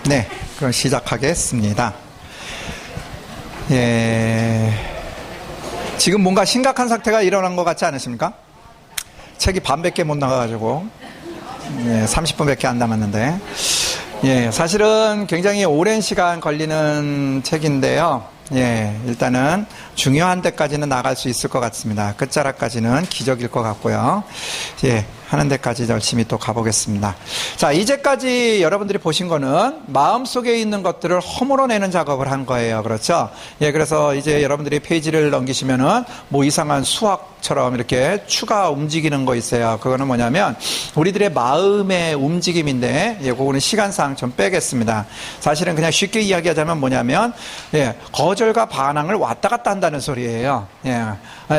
네, 그럼 시작하겠습니다. 예, 지금 뭔가 심각한 사태가 일어난 것 같지 않으십니까? 책이 반밖에 못 나가가지고 30분밖에 안 남았는데, 사실은 굉장히 오랜 시간 걸리는 책인데요. 일단은 중요한 데까지는 나갈 수 있을 것 같습니다. 끝자락까지는 기적일 것 같고요. 하는 데까지 열심히 또 가보겠습니다. 자, 이제까지 여러분들이 보신 거는 마음속에 있는 것들을 허물어내는 작업을 한 거예요. 그렇죠? 그래서 이제 여러분들이 페이지를 넘기시면은 뭐 이상한 수학처럼 이렇게 추가 움직이는 거 있어요. 그거는 뭐냐면 우리들의 마음의 움직임인데, 그거는 시간상 좀 빼겠습니다. 사실은 그냥 쉽게 이야기하자면 뭐냐면, 거절과 반항을 왔다 갔다 한다는 소리예요.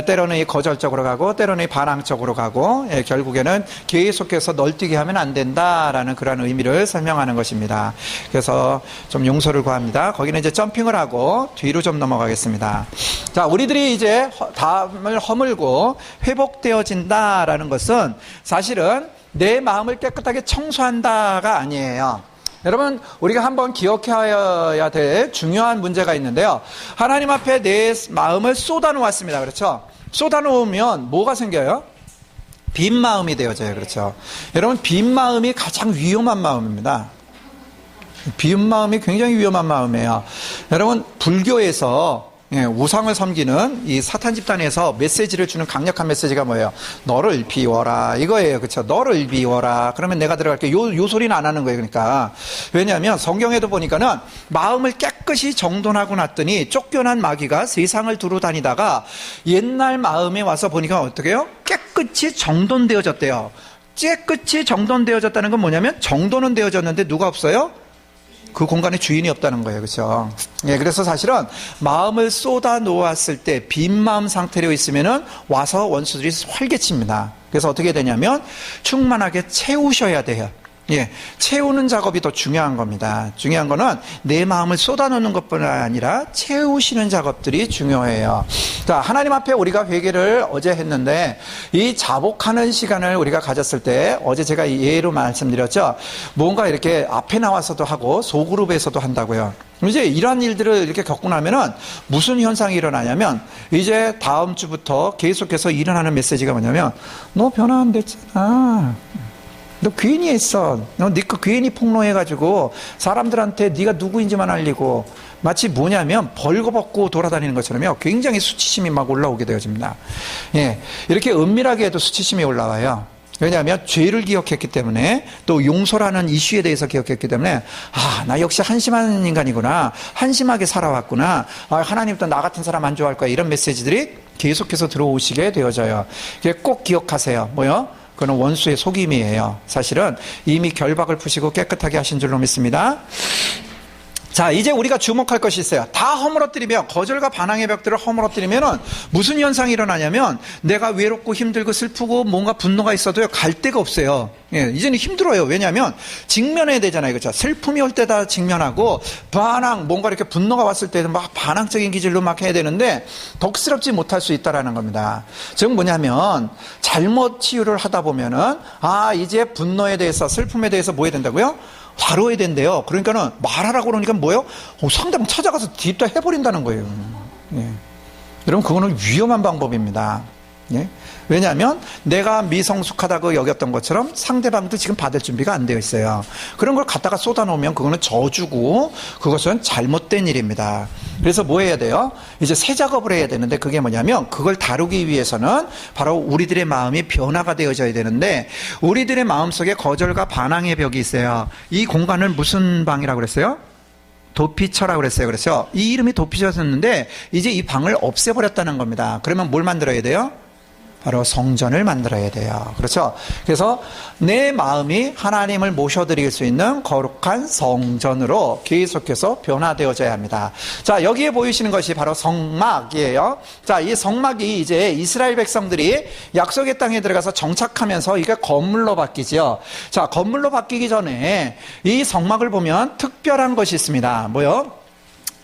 때로는 이 거절적으로 가고, 때로는 이 반항적으로 가고, 결국에는 계속해서 널뛰게 하면 안 된다라는 그런 의미를 설명하는 것입니다. 그래서 좀 용서를 구합니다. 거기는 이제 점핑을 하고 뒤로 좀 넘어가겠습니다. 자, 우리들이 이제 담을 허물고 회복되어진다라는 것은 사실은 내 마음을 깨끗하게 청소한다가 아니에요. 여러분, 우리가 한번 기억해야 될 중요한 문제가 있는데요. 하나님 앞에 내 마음을 쏟아놓았습니다. 그렇죠? 쏟아놓으면 뭐가 생겨요? 빈 마음이 되어져요. 그렇죠? 여러분, 빈 마음이 가장 위험한 마음입니다. 빈 마음이 굉장히 위험한 마음이에요. 여러분, 불교에서 우상을 섬기는 이 사탄 집단에서 메시지를 주는 강력한 메시지가 뭐예요? 너를 비워라, 이거예요. 그렇죠? 너를 비워라. 그러면 내가 들어갈게. 요 소리는 안 하는 거예요. 그러니까 왜냐하면 성경에도 보니까는 마음을 깨끗이 정돈하고 났더니 쫓겨난 마귀가 세상을 두루 다니다가 옛날 마음에 와서 보니까 어떻게 해요? 깨끗이 정돈되어졌대요. 깨끗이 정돈되어졌다는 건 뭐냐면 정돈은 되어졌는데 누가 없어요? 그 공간에 주인이 없다는 거예요. 그렇죠? 그래서 사실은 마음을 쏟아 놓았을 때 빈 마음 상태로 있으면은 와서 원수들이 활개칩니다. 그래서 어떻게 되냐면 충만하게 채우셔야 돼요. 채우는 작업이 더 중요한 겁니다. 중요한 거는 내 마음을 쏟아놓는 것뿐 아니라 채우시는 작업들이 중요해요. 자, 하나님 앞에 우리가 회개를 어제 했는데 이 자복하는 시간을 우리가 가졌을 때 어제 제가 예로 말씀드렸죠. 뭔가 이렇게 앞에 나와서도 하고 소그룹에서도 한다고요. 이제 이러한 일들을 이렇게 겪고 나면은 무슨 현상이 일어나냐면 이제 다음 주부터 계속해서 일어나는 메시지가 뭐냐면 너 변화 안 됐잖아. 너 괜히 했어. 너 네 거 괜히 폭로해가지고 사람들한테 네가 누구인지만 알리고 마치 뭐냐면 벌거벗고 돌아다니는 것처럼요. 굉장히 수치심이 막 올라오게 되어집니다. 이렇게 은밀하게 해도 수치심이 올라와요. 왜냐하면 죄를 기억했기 때문에 또 용서라는 이슈에 대해서 기억했기 때문에 나 역시 한심한 인간이구나. 한심하게 살아왔구나. 하나님도 나 같은 사람 안 좋아할 거야. 이런 메시지들이 계속해서 들어오시게 되어져요. 꼭 기억하세요. 뭐요? 그건 원수의 속임이에요. 사실은 이미 결박을 푸시고 깨끗하게 하신 줄로 믿습니다. 자, 이제 우리가 주목할 것이 있어요. 다 허물어뜨리면, 거절과 반항의 벽들을 허물어뜨리면 무슨 현상이 일어나냐면 내가 외롭고 힘들고 슬프고 뭔가 분노가 있어도요, 갈 데가 없어요. 이제는 힘들어요. 왜냐하면 직면해야 되잖아요. 그렇죠? 슬픔이 올 때 다 직면하고 반항, 뭔가 이렇게 분노가 왔을 때는 막 반항적인 기질로 막 해야 되는데 덕스럽지 못할 수 있다라는 겁니다. 즉 뭐냐면 잘못 치유를 하다 보면은 이제 분노에 대해서, 슬픔에 대해서 뭐 해야 된다고요? 다뤄야 된대요. 그러니까는 말하라고 그러니까 뭐예요? 상대방 찾아가서 뒤집다 해버린다는 거예요. 여러분, 그거는 위험한 방법입니다. 왜냐하면 내가 미성숙하다고 여겼던 것처럼 상대방도 지금 받을 준비가 안 되어 있어요. 그런 걸 갖다가 쏟아놓으면 그거는 저주고 그것은 잘못된 일입니다. 그래서 뭐 해야 돼요? 이제 새 작업을 해야 되는데 그게 뭐냐면 그걸 다루기 위해서는 바로 우리들의 마음이 변화가 되어져야 되는데 우리들의 마음속에 거절과 반항의 벽이 있어요. 이 공간을 무슨 방이라고 그랬어요? 도피처라고 그랬어요. 그래서 이 이름이 도피처였는데 이제 이 방을 없애버렸다는 겁니다. 그러면 뭘 만들어야 돼요? 바로 성전을 만들어야 돼요. 그렇죠? 그래서 내 마음이 하나님을 모셔드릴 수 있는 거룩한 성전으로 계속해서 변화되어져야 합니다. 자, 여기에 보이시는 것이 바로 성막이에요. 자, 이 성막이 이제 이스라엘 백성들이 약속의 땅에 들어가서 정착하면서 이게 건물로 바뀌지요. 자, 건물로 바뀌기 전에 이 성막을 보면 특별한 것이 있습니다. 뭐요?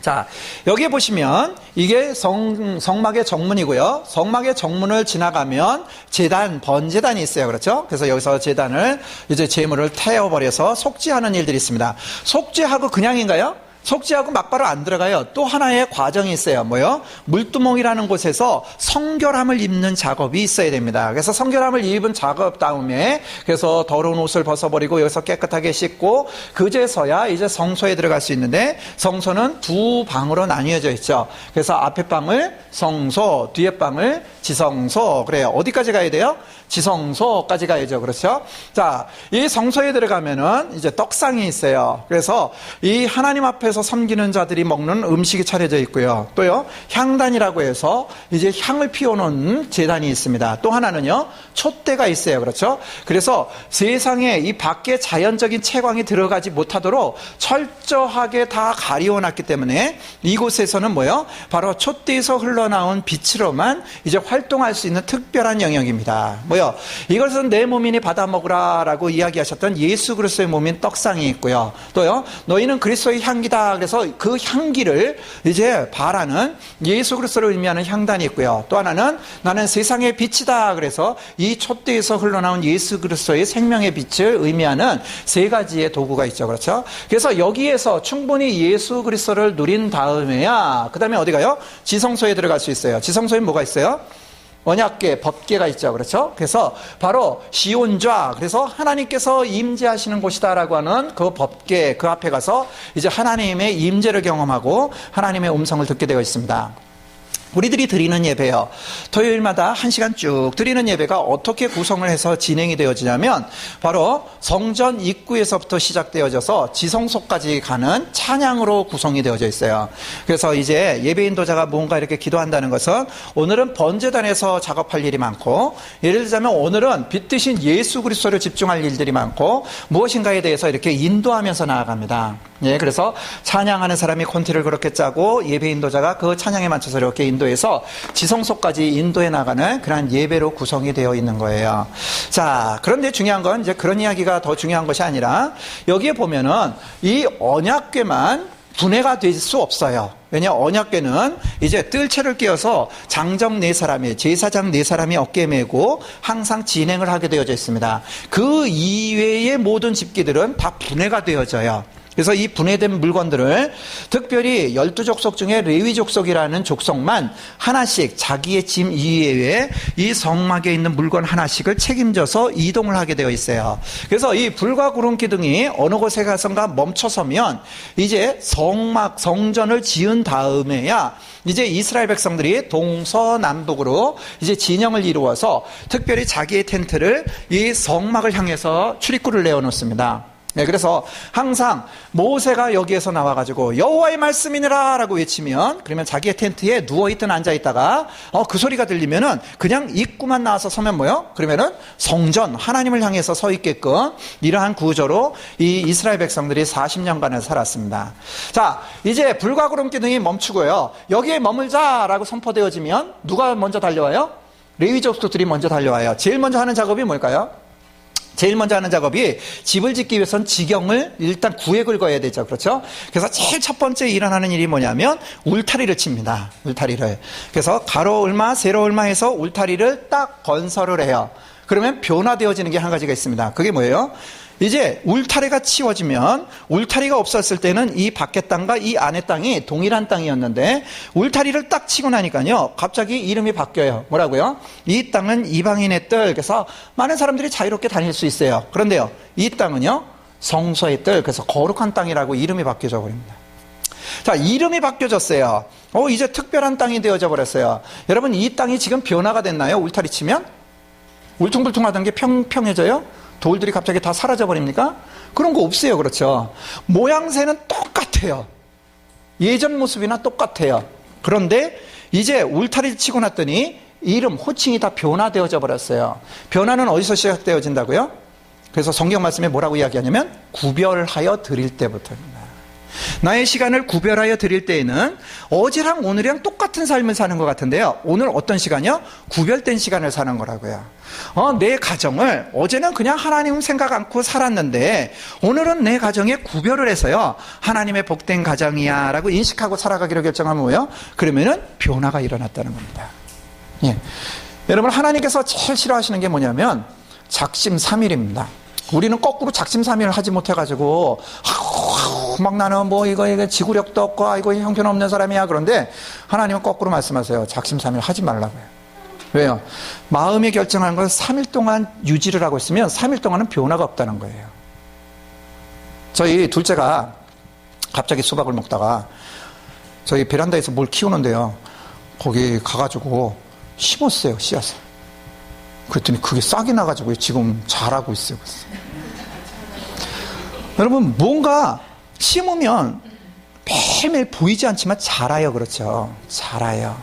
자, 여기 보시면 이게 성막의 정문이고요. 성막의 정문을 지나가면 제단, 번제단이 있어요. 그렇죠? 그래서 여기서 제단을 이제 제물을 태워버려서 속죄하는 일들이 있습니다. 속죄하고 그냥인가요? 속죄하고 막바로 안 들어가요. 또 하나의 과정이 있어요. 뭐요? 물두멍이라는 곳에서 성결함을 입는 작업이 있어야 됩니다. 그래서 성결함을 입은 작업 다음에 그래서 더러운 옷을 벗어버리고 여기서 깨끗하게 씻고 그제서야 이제 성소에 들어갈 수 있는데 성소는 두 방으로 나뉘어져 있죠. 그래서 앞에 방을 성소, 뒤에 방을 지성소. 그래요. 어디까지 가야 돼요? 지성소까지 가야죠. 그렇죠? 자, 이 성소에 들어가면은 이제 떡상이 있어요. 그래서 이 하나님 앞에서 섬기는 자들이 먹는 음식이 차려져 있고요. 또요, 향단이라고 해서 이제 향을 피우는 제단이 있습니다. 또 하나는요, 촛대가 있어요. 그렇죠? 그래서 세상에 이 밖에 자연적인 채광이 들어가지 못하도록 철저하게 다 가리워놨기 때문에 이곳에서는 뭐요? 바로 촛대에서 흘러나온 빛으로만 이제 활동할 수 있는 특별한 영역입니다. 뭐요? 이것은 내 몸이니 받아 먹으라라고 이야기하셨던 예수 그리스도의 몸인 떡상이 있고요. 또요, 너희는 그리스도의 향기다. 그래서 그 향기를 이제 바라는 예수 그리스도를 의미하는 향단이 있고요. 또 하나는 나는 세상의 빛이다. 그래서 이 촛대에서 흘러나온 예수 그리스도의 생명의 빛을 의미하는 세 가지의 도구가 있죠. 그렇죠? 그래서 여기에서 충분히 예수 그리스도를 누린 다음에야 그 다음에 어디 가요? 지성소에 들어갈 수 있어요. 지성소에 뭐가 있어요? 언약궤, 법궤가 있죠. 그렇죠? 그래서 바로 시온좌, 그래서 하나님께서 임재하시는 곳이다라고 하는 그 법궤, 그 앞에 가서 이제 하나님의 임재를 경험하고 하나님의 음성을 듣게 되어 있습니다. 우리들이 드리는 예배요, 토요일마다 1시간 쭉 드리는 예배가 어떻게 구성을 해서 진행이 되어지냐면 바로 성전 입구에서부터 시작되어져서 지성소까지 가는 찬양으로 구성이 되어져 있어요. 그래서 이제 예배 인도자가 뭔가 이렇게 기도한다는 것은 오늘은 번제단에서 작업할 일이 많고, 예를 들자면 오늘은 빛드신 예수 그리스도를 집중할 일들이 많고 무엇인가에 대해서 이렇게 인도하면서 나아갑니다. 예, 그래서 찬양하는 사람이 콘티를 그렇게 짜고 예배 인도자가 그 찬양에 맞춰서 이렇게 인도해서 지성소까지 인도해 나가는 그런 예배로 구성이 되어 있는 거예요. 자, 그런데 중요한 건 이제 그런 이야기가 더 중요한 것이 아니라 여기에 보면은 이 언약궤만 분해가 될 수 없어요. 왜냐, 언약궤는 이제 뜰채를 끼워서 장정 4사람이, 제사장 4사람이 어깨에 메고 항상 진행을 하게 되어져 있습니다. 그 이외의 모든 집기들은 다 분해가 되어져요. 그래서 이 분해된 물건들을 특별히 12족속 중에 레위 족속이라는 족속만 하나씩 자기의 짐 이외에 이 성막에 있는 물건 하나씩을 책임져서 이동을 하게 되어 있어요. 그래서 이 불과 구름 기둥이 어느 곳에 가선가 멈춰서면 이제 성막, 성전을 지은 다음에야 이제 이스라엘 백성들이 동서남북으로 이제 진영을 이루어서 특별히 자기의 텐트를 이 성막을 향해서 출입구를 내어놓습니다. 네, 그래서 항상 모세가 여기에서 나와가지고 여호와의 말씀이니라 라고 외치면, 그러면 자기의 텐트에 누워있든 앉아있다가 그 소리가 들리면은 그냥 입구만 나와서 서면 뭐요? 그러면은 성전, 하나님을 향해서 서 있게끔 이러한 구조로 이 이스라엘 백성들이 40년간을 살았습니다. 자, 이제 불과 구름 기둥이 멈추고요, 여기에 머물자라고 선포되어지면 누가 먼저 달려와요? 레위 족속들이 먼저 달려와요. 제일 먼저 하는 작업이 뭘까요? 제일 먼저 하는 작업이 집을 짓기 위해서는 지경을 일단 구획을 그어야 되죠. 그렇죠? 그래서 제일 첫 번째 일어나는 일이 뭐냐면 울타리를 칩니다. 울타리를. 그래서 가로 얼마, 세로 얼마 해서 울타리를 딱 건설을 해요. 그러면 변화되어지는 게 한 가지가 있습니다. 그게 뭐예요? 이제 울타리가 치워지면, 울타리가 없었을 때는 이 밖의 땅과 이 안의 땅이 동일한 땅이었는데 울타리를 딱 치고 나니까요 갑자기 이름이 바뀌어요. 뭐라고요? 이 땅은 이방인의 뜰. 그래서 많은 사람들이 자유롭게 다닐 수 있어요. 그런데요, 이 땅은요 성소의 뜰. 그래서 거룩한 땅이라고 이름이 바뀌어져 버립니다. 자, 이름이 바뀌어졌어요. 이제 특별한 땅이 되어져 버렸어요. 여러분, 이 땅이 지금 변화가 됐나요? 울타리 치면 울퉁불퉁하던 게 평평해져요? 돌들이 갑자기 다 사라져버립니까? 그런 거 없어요. 그렇죠? 모양새는 똑같아요. 예전 모습이나 똑같아요. 그런데 이제 울타리를 치고 났더니 이름, 호칭이 다 변화되어져 버렸어요. 변화는 어디서 시작되어진다고요? 그래서 성경 말씀에 뭐라고 이야기하냐면 구별하여 드릴 때부터입니다. 나의 시간을 구별하여 드릴 때에는 어제랑 오늘이랑 똑같은 삶을 사는 것 같은데요. 오늘 어떤 시간이요? 구별된 시간을 사는 거라고요. 내 가정을 어제는 그냥 하나님 생각 않고 살았는데 오늘은 내 가정에 구별을 해서요. 하나님의 복된 가정이야 라고 인식하고 살아가기로 결정하면 뭐예요? 그러면은 변화가 일어났다는 겁니다. 예. 여러분, 하나님께서 제일 싫어하시는 게 뭐냐면 작심삼일입니다. 우리는 거꾸로 작심삼일을 하지 못해가지고 막 나는 뭐 이거 지구력도 없고 이거 형편없는 사람이야. 그런데 하나님은 거꾸로 말씀하세요. 작심삼일 하지 말라고요. 왜요? 마음이 결정한 걸 3일 동안 유지를 하고 있으면 3일 동안은 변화가 없다는 거예요. 저희 둘째가 갑자기 수박을 먹다가 저희 베란다에서 뭘 키우는데요. 거기 가가지고 심었어요. 씨앗을. 그랬더니 그게 싹이 나가지고 지금 자라고 있어요. 여러분, 뭔가 심으면 매일매일 보이지 않지만 자라요. 그렇죠? 자라요.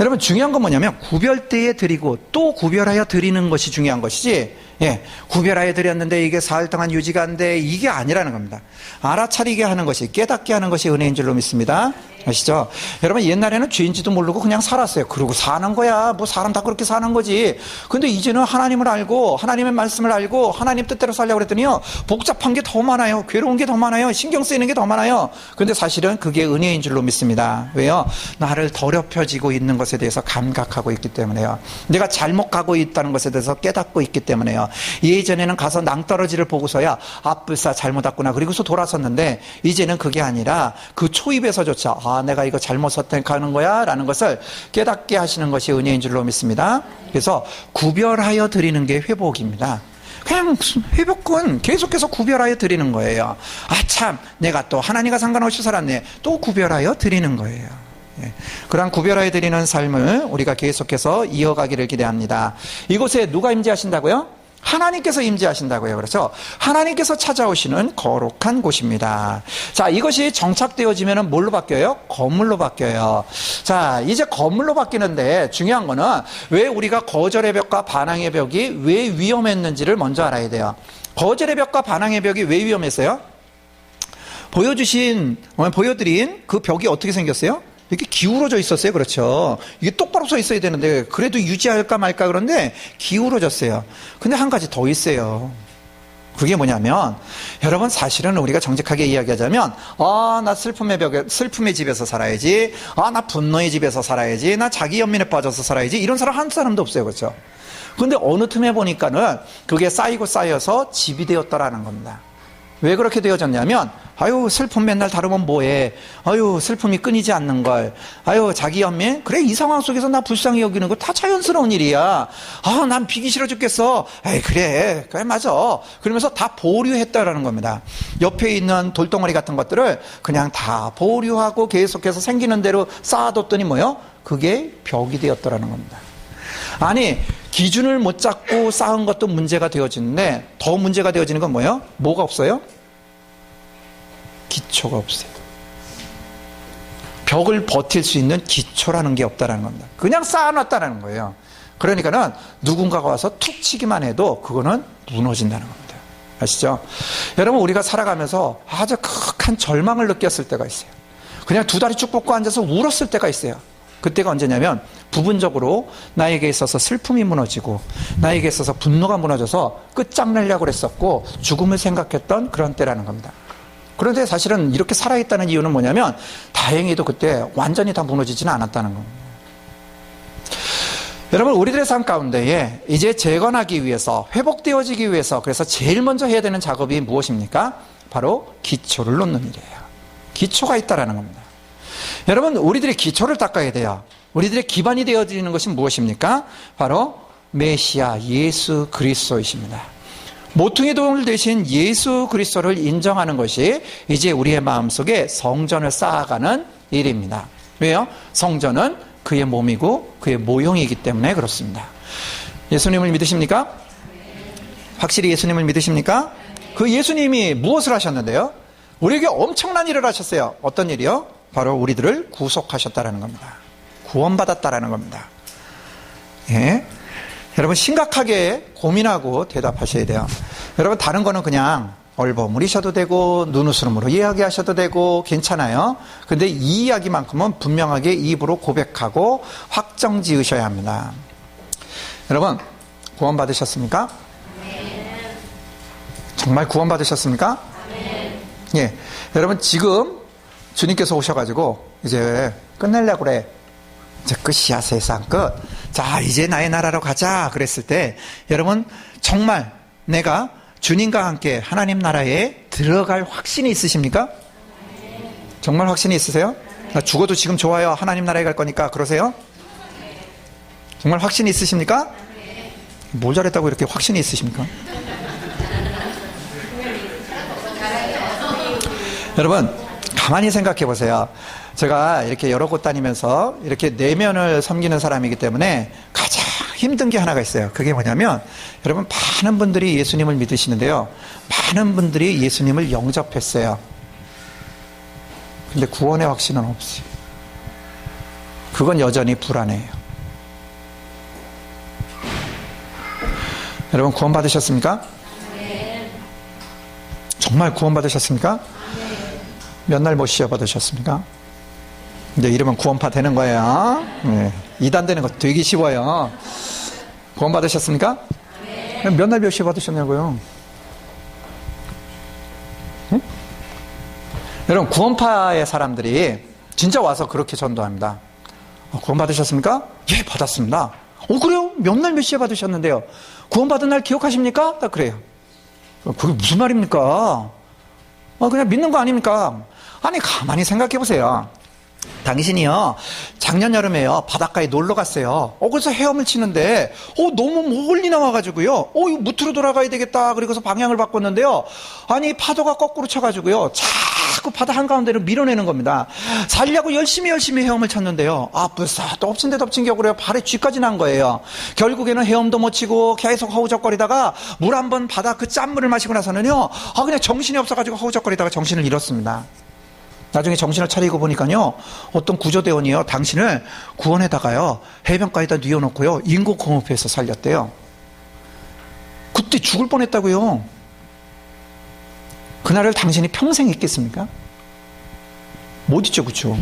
여러분, 중요한 건 뭐냐면 구별되에 드리고 또 구별하여 드리는 것이 중요한 것이지, 예, 구별하여 드렸는데 이게 사흘 동안 유지가 안 돼, 이게 아니라는 겁니다. 알아차리게 하는 것이, 깨닫게 하는 것이 은혜인 줄로 믿습니다. 아시죠? 여러분, 옛날에는 죄인지도 모르고 그냥 살았어요. 그러고 사는 거야. 뭐 사람 다 그렇게 사는 거지. 근데 이제는 하나님을 알고 하나님의 말씀을 알고 하나님 뜻대로 살려고 그랬더니요, 복잡한 게 더 많아요. 괴로운 게 더 많아요. 신경 쓰이는 게 더 많아요. 근데 사실은 그게 은혜인 줄로 믿습니다. 왜요? 나를 더럽혀지고 있는 것에 대해서 감각하고 있기 때문에요. 내가 잘못 가고 있다는 것에 대해서 깨닫고 있기 때문에요. 예전에는 가서 낭떠러지를 보고서야 불사 잘못 왔구나 그리고서 돌아섰는데, 이제는 그게 아니라 그 초입에서조차 내가 이거 잘못 선택하는 거야 라는 것을 깨닫게 하시는 것이 은혜인 줄로 믿습니다. 그래서 구별하여 드리는 게 회복입니다. 그냥 회복은 계속해서 구별하여 드리는 거예요. 참, 내가 또 하나님과 상관없이 살았네. 또 구별하여 드리는 거예요. 예. 그러한 구별하여 드리는 삶을 우리가 계속해서 이어가기를 기대합니다. 이곳에 누가 임재하신다고요? 하나님께서 임재하신다고요. 그렇죠? 하나님께서 찾아오시는 거룩한 곳입니다. 자, 이것이 정착되어지면 뭘로 바뀌어요? 건물로 바뀌어요. 자, 이제 건물로 바뀌는데 중요한 거는 왜 우리가 거절의 벽과 반항의 벽이 왜 위험했는지를 먼저 알아야 돼요. 거절의 벽과 반항의 벽이 왜 위험했어요? 보여드린 그 벽이 어떻게 생겼어요? 이렇게 기울어져 있었어요. 그렇죠? 이게 똑바로 서 있어야 되는데 그래도 유지할까 말까 그런데 기울어졌어요. 근데 한 가지 더 있어요. 그게 뭐냐면, 여러분, 사실은 우리가 정직하게 이야기하자면 나 슬픔의 집에서 살아야지, 나 분노의 집에서 살아야지, 나 자기 연민에 빠져서 살아야지, 이런 사람 한 사람도 없어요. 그렇죠? 근데 어느 틈에 보니까는 그게 쌓이고 쌓여서 집이 되었더라는 겁니다. 왜 그렇게 되어졌냐면, 슬픔 맨날 다루면 뭐해, 슬픔이 끊이지 않는 걸, 자기 연민, 그래, 이 상황 속에서 나 불쌍히 여기는 거 다 자연스러운 일이야. 난 비기 싫어 죽겠어. 그래 맞아. 그러면서 다 보류했다라는 겁니다. 옆에 있는 돌덩어리 같은 것들을 그냥 다 보류하고 계속해서 생기는 대로 쌓아뒀더니 뭐요? 그게 벽이 되었더라는 겁니다. 아니, 기준을 못 잡고 쌓은 것도 문제가 되어지는데 더 문제가 되어지는 건 뭐예요? 뭐가 없어요? 기초가 없어요. 벽을 버틸 수 있는 기초라는 게 없다는 겁니다. 그냥 쌓아놨다는 거예요. 그러니까는 누군가가 와서 툭 치기만 해도 그거는 무너진다는 겁니다. 아시죠? 여러분, 우리가 살아가면서 아주 극한 절망을 느꼈을 때가 있어요. 그냥 두 다리 쭉 뻗고 앉아서 울었을 때가 있어요. 그때가 언제냐면 부분적으로 나에게 있어서 슬픔이 무너지고 나에게 있어서 분노가 무너져서 끝장내려고 그랬었고 죽음을 생각했던 그런 때라는 겁니다. 그런데 사실은 이렇게 살아있다는 이유는 뭐냐면 다행히도 그때 완전히 다 무너지지는 않았다는 겁니다. 여러분, 우리들의 삶 가운데에 이제 재건하기 위해서, 회복되어지기 위해서, 그래서 제일 먼저 해야 되는 작업이 무엇입니까? 바로 기초를 놓는 일이에요. 기초가 있다라는 겁니다. 여러분, 우리들의 기초를 닦아야 돼요. 우리들의 기반이 되어지는 것이 무엇입니까? 바로 메시아 예수 그리스도이십니다. 모퉁이 돌 대신 예수 그리스도를 인정하는 것이 이제 우리의 마음속에 성전을 쌓아가는 일입니다. 왜요? 성전은 그의 몸이고 그의 모형이기 때문에 그렇습니다. 예수님을 믿으십니까? 확실히 예수님을 믿으십니까? 그 예수님이 무엇을 하셨는데요? 우리에게 엄청난 일을 하셨어요. 어떤 일이요? 바로 우리들을 구속하셨다라는 겁니다. 구원받았다라는 겁니다. 예. 여러분, 심각하게 고민하고 대답하셔야 돼요. 여러분, 다른 거는 그냥 얼버무리셔도 되고 눈웃음으로 이야기하셔도 되고 괜찮아요. 근데 이 이야기만큼은 분명하게 입으로 고백하고 확정 지으셔야 합니다. 여러분, 구원 받으셨습니까? 정말 구원 받으셨습니까? 예. 여러분, 지금 주님께서 오셔가지고 이제 끝내려고 그래. 이제 끝이야, 세상 끝. 자, 이제 나의 나라로 가자. 그랬을 때 여러분, 정말 내가 주님과 함께 하나님 나라에 들어갈 확신이 있으십니까? 정말 확신이 있으세요? 나 죽어도 지금 좋아요. 하나님 나라에 갈 거니까. 그러세요? 정말 확신이 있으십니까? 뭘 잘했다고 이렇게 확신이 있으십니까? 여러분, 가만히 생각해 보세요. 제가 이렇게 여러 곳 다니면서 이렇게 내면을 섬기는 사람이기 때문에 가장 힘든 게 하나가 있어요. 그게 뭐냐면, 여러분, 많은 분들이 예수님을 믿으시는데요, 많은 분들이 예수님을 영접했어요. 근데 구원의 확신은 없어요. 그건 여전히 불안해요. 여러분, 구원 받으셨습니까? 정말 구원 받으셨습니까? 몇 날 못 쉬어 받으셨습니까? 이제 이러면 구원파 되는 거예요. 네. 2단 되는 거 되게 쉬워요. 구원 받으셨습니까? 몇 날 몇 쉬어 받으셨냐고요? 응? 여러분, 구원파의 사람들이 진짜 와서 그렇게 전도합니다. 구원 받으셨습니까? 예, 받았습니다. 그래요? 몇 날 몇 시에 받으셨는데요? 구원 받은 날 기억하십니까? 딱 그래요. 그게 무슨 말입니까? 그냥 믿는 거 아닙니까? 아니, 가만히 생각해 보세요. 당신이요, 작년 여름에요, 바닷가에 놀러 갔어요. 그래서 헤엄을 치는데, 너무 멀리 나와가지고요, 이거 무트로 돌아가야 되겠다. 그리고서 방향을 바꿨는데요, 아니, 파도가 거꾸로 쳐가지고요, 자꾸 바다 한가운데로 밀어내는 겁니다. 살려고 열심히 헤엄을 쳤는데요, 불사, 또 엎친 데 덮친 격으로 발에 쥐까지 난 거예요. 결국에는 헤엄도 못 치고 계속 허우적거리다가 물 한번 바다 그 짠물을 마시고 나서는요, 그냥 정신이 없어가지고 허우적거리다가 정신을 잃었습니다. 나중에 정신을 차리고 보니까요, 어떤 구조대원이요, 당신을 구원에다가요, 해변가에다 뉘어놓고요, 인공호흡해서 살렸대요. 그때 죽을 뻔했다고요. 그날을 당신이 평생 잊겠습니까? 못 잊죠, 그쵸?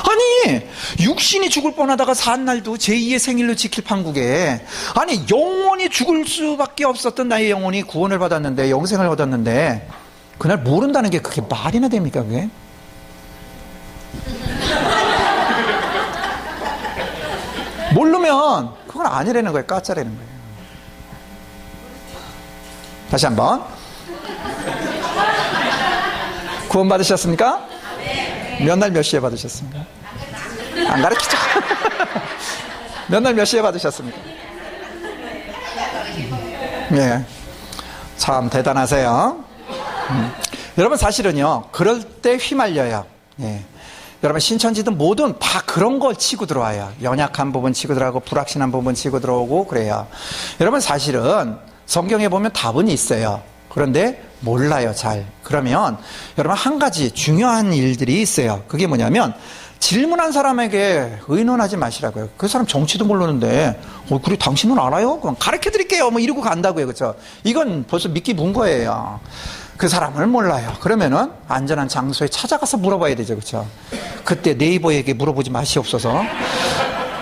아니, 육신이 죽을 뻔하다가 산 날도 제2의 생일로 지킬 판국에, 아니, 영원히 죽을 수밖에 없었던 나의 영혼이 구원을 받았는데, 영생을 얻었는데, 그날 모른다는 게 그게 말이나 됩니까, 그게? 모르면 그건 아니라는 거예요. 까짜라는 거예요. 다시 한번. 구원 받으셨습니까? 몇 날 몇 시에 받으셨습니까? 안 가르치죠. 몇 날 몇 시에 받으셨습니까? 네. 참 대단하세요. 여러분, 사실은요, 그럴 때 휘말려요. 예. 여러분, 신천지든 뭐든 다 그런 걸 치고 들어와요. 연약한 부분 치고 들어가고 불확실한 부분 치고 들어오고 그래요. 여러분, 사실은 성경에 보면 답은 있어요. 그런데 몰라요, 잘. 그러면 여러분, 한 가지 중요한 일들이 있어요. 그게 뭐냐면, 질문한 사람에게 의논하지 마시라고요. 그 사람 정치도 모르는데, 그래, 당신은 알아요? 그럼 가르쳐 드릴게요. 뭐 이러고 간다고요. 그렇죠? 이건 벌써 믿기 문 거예요. 그 사람을 몰라요. 그러면은 안전한 장소에 찾아가서 물어봐야 되죠. 그렇죠? 그때 네이버에게 물어보지 마시옵소서.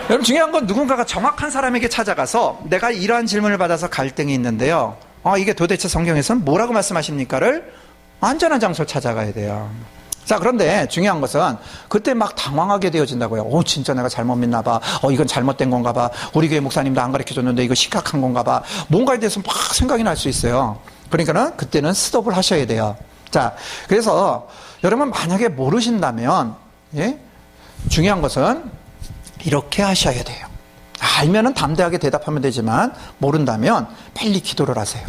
여러분, 중요한 건 누군가가 정확한 사람에게 찾아가서 내가 이러한 질문을 받아서 갈등이 있는데요, 이게 도대체 성경에서는 뭐라고 말씀하십니까를 안전한 장소에 찾아가야 돼요. 자, 그런데 중요한 것은 그때 막 당황하게 되어진다고요. 진짜 내가 잘못 믿나 봐. 이건 잘못된 건가 봐. 우리 교회 목사님도 안 가르쳐줬는데 이거 심각한 건가 봐. 뭔가에 대해서 막 생각이 날 수 있어요. 그러니까는 그때는 스톱을 하셔야 돼요. 자, 그래서 여러분, 만약에 모르신다면, 예? 중요한 것은 이렇게 하셔야 돼요. 알면은 담대하게 대답하면 되지만 모른다면 빨리 기도를 하세요.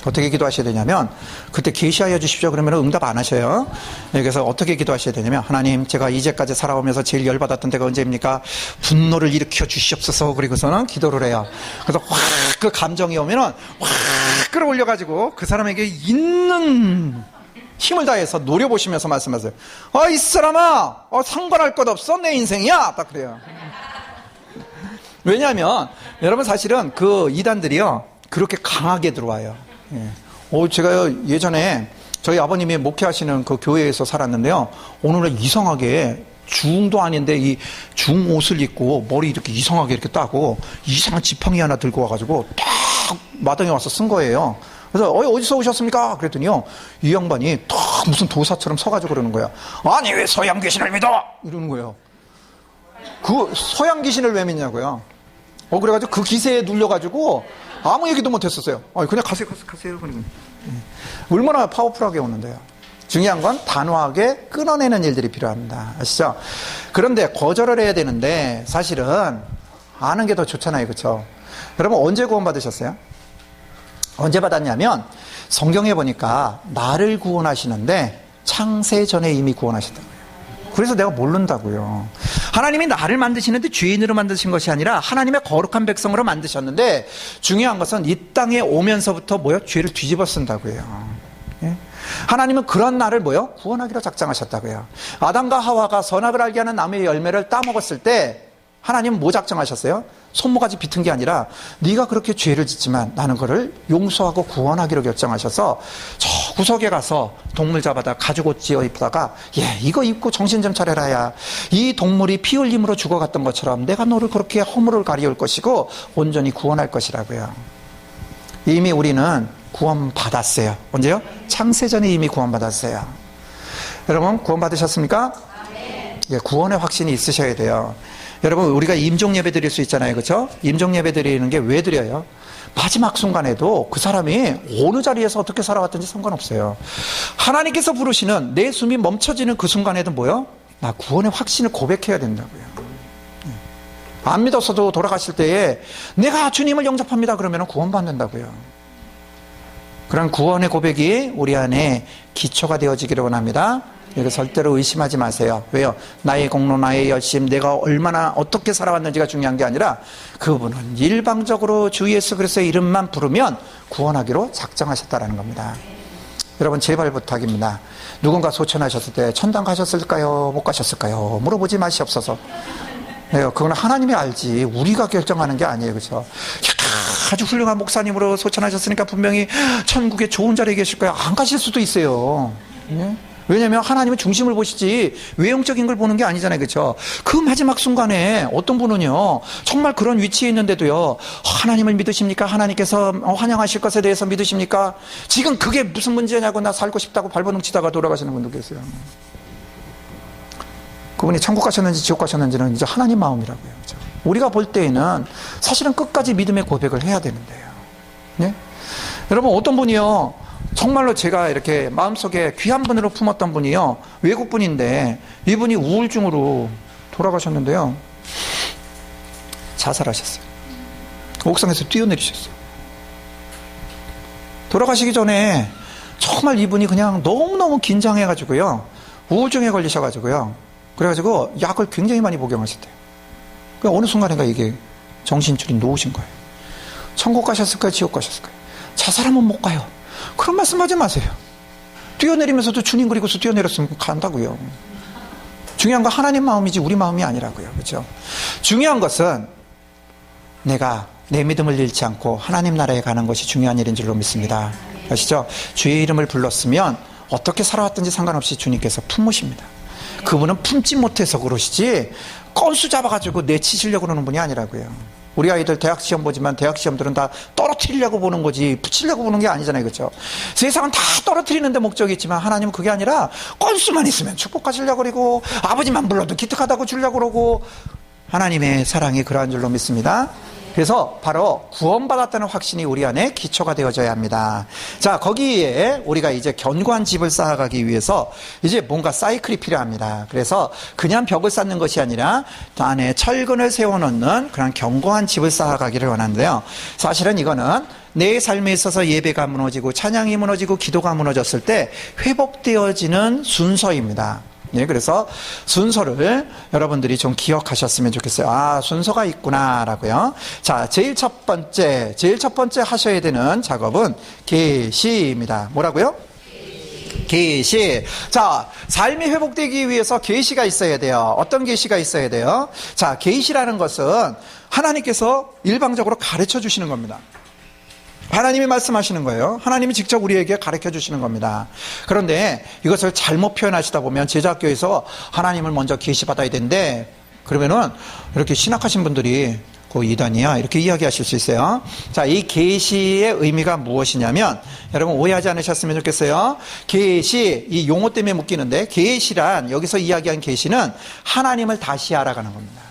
어떻게 기도하셔야 되냐면, 그때 계시하여 주십시오 그러면 응답 안 하셔요. 그래서 어떻게 기도하셔야 되냐면, 하나님, 제가 이제까지 살아오면서 제일 열받았던 때가 언제입니까? 분노를 일으켜 주시옵소서. 그리고서는 기도를 해요. 그래서 확 그 감정이 오면은 확 끌어올려가지고 그 사람에게 있는 힘을 다해서 노려보시면서 말씀하세요. 이 사람아, 상관할 것 없어, 내 인생이야. 딱 그래요. 왜냐하면 여러분, 사실은 그 이단들이요, 그렇게 강하게 들어와요. 예. 제가요, 예전에 저희 아버님이 목회하시는 그 교회에서 살았는데요. 어느 날 이상하게 중도 아닌데 이 중 옷을 입고 머리 이렇게 이상하게 이렇게 따고 이상한 지팡이 하나 들고 와가지고 딱 마당에 와서 쓴 거예요. 그래서 어디서 오셨습니까? 그랬더니요, 이 양반이 딱 무슨 도사처럼 서가지고 그러는 거야. 아니 왜 서양 귀신을 믿어? 이러는 거예요. 그 서양 귀신을 왜 믿냐고요. 그래가지고 그 기세에 눌려가지고 아무 얘기도 못했었어요. 그냥 가세요. 얼마나 파워풀하게 오는데요. 중요한 건 단호하게 끊어내는 일들이 필요합니다. 아시죠? 그런데 거절을 해야 되는데 사실은 아는 게 더 좋잖아요. 그렇죠? 여러분 언제 구원받으셨어요? 언제 받았냐면 성경에 보니까 나를 구원하시는데 창세 전에 이미 구원하셨다고요. 그래서 내가 모른다고요. 하나님이 나를 만드시는데 죄인으로 만드신 것이 아니라 하나님의 거룩한 백성으로 만드셨는데 중요한 것은 이 땅에 오면서부터 죄를 뒤집어 쓴다고요. 예? 하나님은 그런 나를 구원하기로 작정하셨다고요. 아담과 하와가 선악을 알게 하는 나무의 열매를 따먹었을 때 하나님은 뭐 작정하셨어요? 손모가지 비튼 게 아니라 네가 그렇게 죄를 짓지만 나는 그를 용서하고 구원하기로 결정하셔서 저 구석에 가서 동물 잡아다 가죽 옷 지어 입다가 이거 입고 정신 좀 차려라. 야, 이 동물이 피 흘림으로 죽어갔던 것처럼 내가 너를 그렇게 허물을 가리울 것이고 온전히 구원할 것이라고요. 이미 우리는 구원받았어요. 언제요? 창세전에 이미 구원받았어요. 여러분 구원받으셨습니까? 구원의 확신이 있으셔야 돼요. 여러분 우리가 임종 예배 드릴 수 있잖아요. 그렇죠? 임종 예배 드리는 게 왜 드려요? 마지막 순간에도 그 사람이 어느 자리에서 어떻게 살아왔든지 상관없어요. 하나님께서 부르시는 내 숨이 멈춰지는 그 순간에도 나 구원의 확신을 고백해야 된다고요. 안 믿었어도 돌아가실 때에 내가 주님을 영접합니다 그러면 구원받는다고요. 그런 구원의 고백이 우리 안에 기초가 되어지기를 원합니다. 이거 절대로 의심하지 마세요. 왜요? 나의 공로, 나의 열심, 내가 얼마나 어떻게 살아왔는지가 중요한 게 아니라 그분은 일방적으로 주 예수 그리스도의 이름만 부르면 구원하기로 작정하셨다는 겁니다. 여러분 제발 부탁입니다. 누군가 소천하셨을 때 천당 가셨을까요? 못 가셨을까요? 물어보지 마시옵소서. 그건 하나님이 알지 우리가 결정하는 게 아니에요. 그렇죠? 아주 훌륭한 목사님으로 소천하셨으니까 분명히 천국에 좋은 자리에 계실 거예요. 안 가실 수도 있어요. 왜냐하면 하나님은 중심을 보시지 외형적인 걸 보는 게 아니잖아요. 그렇죠? 그 마지막 순간에 어떤 분은요 정말 그런 위치에 있는데도요 하나님을 믿으십니까? 하나님께서 환영하실 것에 대해서 믿으십니까? 지금 그게 무슨 문제냐고 나 살고 싶다고 발버둥 치다가 돌아가시는 분도 계세요. 그분이 천국 가셨는지 지옥 가셨는지는 이제 하나님 마음이라고요. 그렇죠? 우리가 볼 때에는 사실은 끝까지 믿음의 고백을 해야 되는데요. 네? 여러분 어떤 분이요 정말로 제가 이렇게 마음속에 귀한 분으로 품었던 분이요 외국분인데 이분이 우울증으로 돌아가셨는데요 자살하셨어요. 옥상에서 뛰어내리셨어요. 돌아가시기 전에 정말 이분이 그냥 너무너무 긴장해가지고요 우울증에 걸리셔가지고요 그래가지고 약을 굉장히 많이 복용하셨대요. 어느 순간인가 이게 정신줄이 놓으신 거예요. 천국 가셨을까요? 지옥 가셨을까요? 자살하면 못 가요. 그런 말씀하지 마세요. 뛰어내리면서도 주님 그리고서 뛰어내렸으면 간다고요. 중요한 건 하나님 마음이지 우리 마음이 아니라고요. 그렇죠? 중요한 것은 내가 내 믿음을 잃지 않고 하나님 나라에 가는 것이 중요한 일인 줄로 믿습니다. 아시죠? 주의 이름을 불렀으면 어떻게 살아왔든지 상관없이 주님께서 품으십니다. 그분은 품지 못해서 그러시지 건수 잡아가지고 내치시려고 그러는 분이 아니라고요. 우리 아이들 대학 시험 보지만 대학 시험들은 다 떨어뜨리려고 보는 거지 붙이려고 보는 게 아니잖아요. 그렇죠? 세상은 다 떨어뜨리는데 목적이 있지만 하나님은 그게 아니라 건수만 있으면 축복하시려고 그러고 아버지만 불러도 기특하다고 주려고 그러고 하나님의 사랑이 그러한 줄로 믿습니다. 그래서 바로 구원받았다는 확신이 우리 안에 기초가 되어져야 합니다. 자, 거기에 우리가 이제 견고한 집을 쌓아가기 위해서 이제 뭔가 사이클이 필요합니다. 그래서 그냥 벽을 쌓는 것이 아니라 안에 철근을 세워놓는 그런 견고한 집을 쌓아가기를 원하는데요. 사실은 이거는 내 삶에 있어서 예배가 무너지고 찬양이 무너지고 기도가 무너졌을 때 회복되어지는 순서입니다. 예, 그래서 순서를 여러분들이 좀 기억하셨으면 좋겠어요. 아, 순서가 있구나라고요. 자, 제일 첫 번째 하셔야 되는 작업은 계시입니다. 뭐라고요? 계시. 자, 삶이 회복되기 위해서 계시가 있어야 돼요. 어떤 계시가 있어야 돼요? 자, 계시라는 것은 하나님께서 일방적으로 가르쳐 주시는 겁니다. 하나님이 말씀하시는 거예요. 하나님이 직접 우리에게 가르쳐 주시는 겁니다. 그런데 이것을 잘못 표현하시다 보면 제자학교에서 하나님을 먼저 계시받아야 되는데, 그러면은 이렇게 신학하신 분들이 그 이단이야 이렇게 이야기하실 수 있어요. 자, 이 계시의 의미가 무엇이냐면, 여러분 오해하지 않으셨으면 좋겠어요. 계시, 이 용어 때문에 묶이는데, 계시란, 여기서 이야기한 계시는 하나님을 다시 알아가는 겁니다.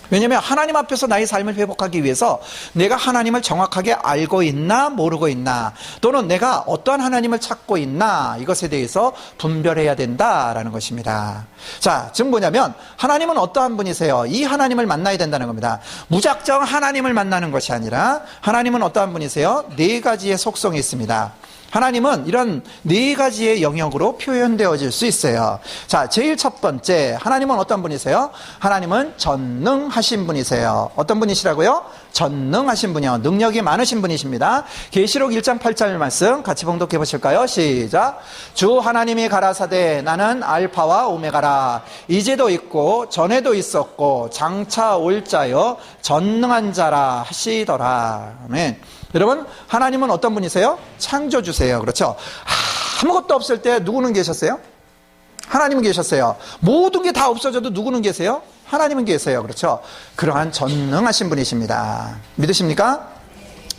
왜냐하면 하나님 앞에서 나의 삶을 회복하기 위해서 내가 하나님을 정확하게 알고 있나 모르고 있나, 또는 내가 어떠한 하나님을 찾고 있나, 이것에 대해서 분별해야 된다라는 것입니다. 자, 지금 뭐냐면 하나님은 어떠한 분이세요? 이 하나님을 만나야 된다는 겁니다. 무작정 하나님을 만나는 것이 아니라, 하나님은 어떠한 분이세요? 네 가지의 속성이 있습니다. 하나님은 이런 네 가지의 영역으로 표현되어질 수 있어요. 자, 제일 첫 번째, 하나님은 어떤 분이세요? 하나님은 전능하신 분이세요. 어떤 분이시라고요? 전능하신 분이요. 능력이 많으신 분이십니다. 계시록 1장 8절 말씀 같이 봉독해 보실까요? 시작. 주 하나님이 가라사대 나는 알파와 오메가라. 이제도 있고 전에도 있었고 장차 올 자여 전능한 자라 하시더라. 아멘. 여러분, 하나님은 어떤 분이세요? 창조주세요. 그렇죠? 아무것도 없을 때 누구는 계셨어요? 하나님은 계셨어요. 모든 게 다 없어져도 누구는 계세요? 하나님은 계세요. 그렇죠? 그러한 전능하신 분이십니다. 믿으십니까?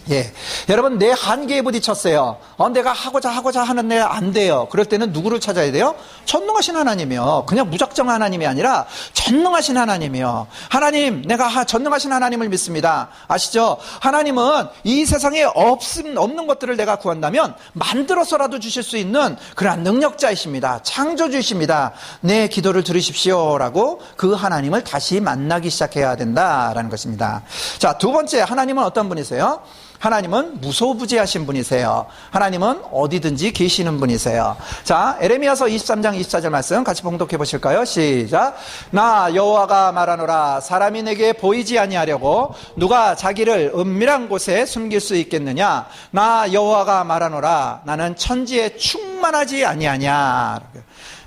예. 여러분, 내 한계에 부딪혔어요. 내가 하고자 하는데 안 돼요. 그럴 때는 누구를 찾아야 돼요? 전능하신 하나님이요. 그냥 무작정 하나님이 아니라 전능하신 하나님이요. 하나님, 내가 전능하신 하나님을 믿습니다. 아시죠? 하나님은 이 세상에 없는 것들을 내가 구한다면 만들어서라도 주실 수 있는 그러한 능력자이십니다. 창조주이십니다. 내 기도를 들으십시오라고 그 하나님을 다시 만나기 시작해야 된다라는 것입니다. 자, 두 번째, 하나님은 어떤 분이세요? 하나님은 무소부지하신 분이세요. 하나님은 어디든지 계시는 분이세요. 자, 에레미야서 23장 24절 말씀 같이 봉독해 보실까요? 시작. 나 여호와가 말하노라. 사람이 내게 보이지 아니하려고 누가 자기를 은밀한 곳에 숨길 수 있겠느냐. 나 여호와가 말하노라. 나는 천지에 충만하지 아니하냐.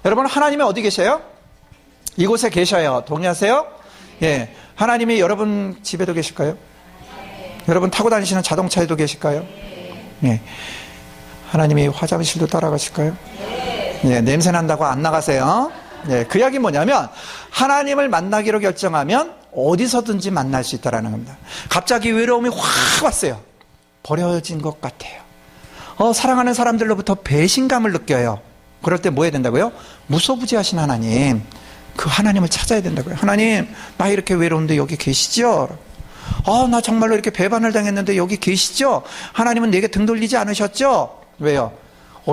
여러분, 하나님이 어디 계셔요? 이곳에 계셔요. 동의하세요? 예. 하나님이 여러분 집에도 계실까요? 여러분 타고 다니시는 자동차에도 계실까요? 네. 하나님이 화장실도 따라가실까요? 네. 냄새 난다고 안 나가세요. 네. 그 이야기 뭐냐면, 하나님을 만나기로 결정하면 어디서든지 만날 수 있다는 겁니다. 갑자기 외로움이 확 왔어요. 버려진 것 같아요. 사랑하는 사람들로부터 배신감을 느껴요. 그럴 때 뭐 해야 된다고요? 무소부지하신 하나님, 그 하나님을 찾아야 된다고요. 하나님, 나 이렇게 외로운데 여기 계시죠? 나 정말로 이렇게 배반을 당했는데 여기 계시죠? 하나님은 내게 등 돌리지 않으셨죠? 왜요?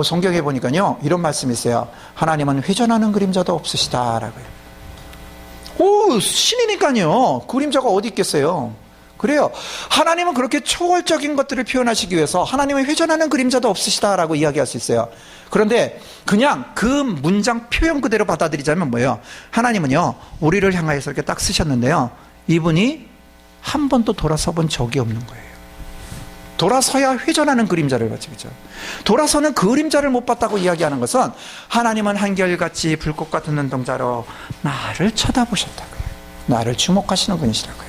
성경에 보니까요, 이런 말씀이 있어요. 하나님은 회전하는 그림자도 없으시다라고요. 신이니까요. 그림자가 어디 있겠어요? 그래요. 하나님은 그렇게 초월적인 것들을 표현하시기 위해서 하나님은 회전하는 그림자도 없으시다라고 이야기할 수 있어요. 그런데 그냥 그 문장 표현 그대로 받아들이자면 뭐예요? 하나님은요, 우리를 향하여서 이렇게 딱 쓰셨는데요, 이분이 한 번도 돌아서 본 적이 없는 거예요. 돌아서야 회전하는 그림자를 봤지, 그죠? 돌아서는 그림자를 못 봤다고 이야기하는 것은 하나님은 한결같이 불꽃 같은 눈동자로 나를 쳐다보셨다고요. 나를 주목하시는 분이시라고요.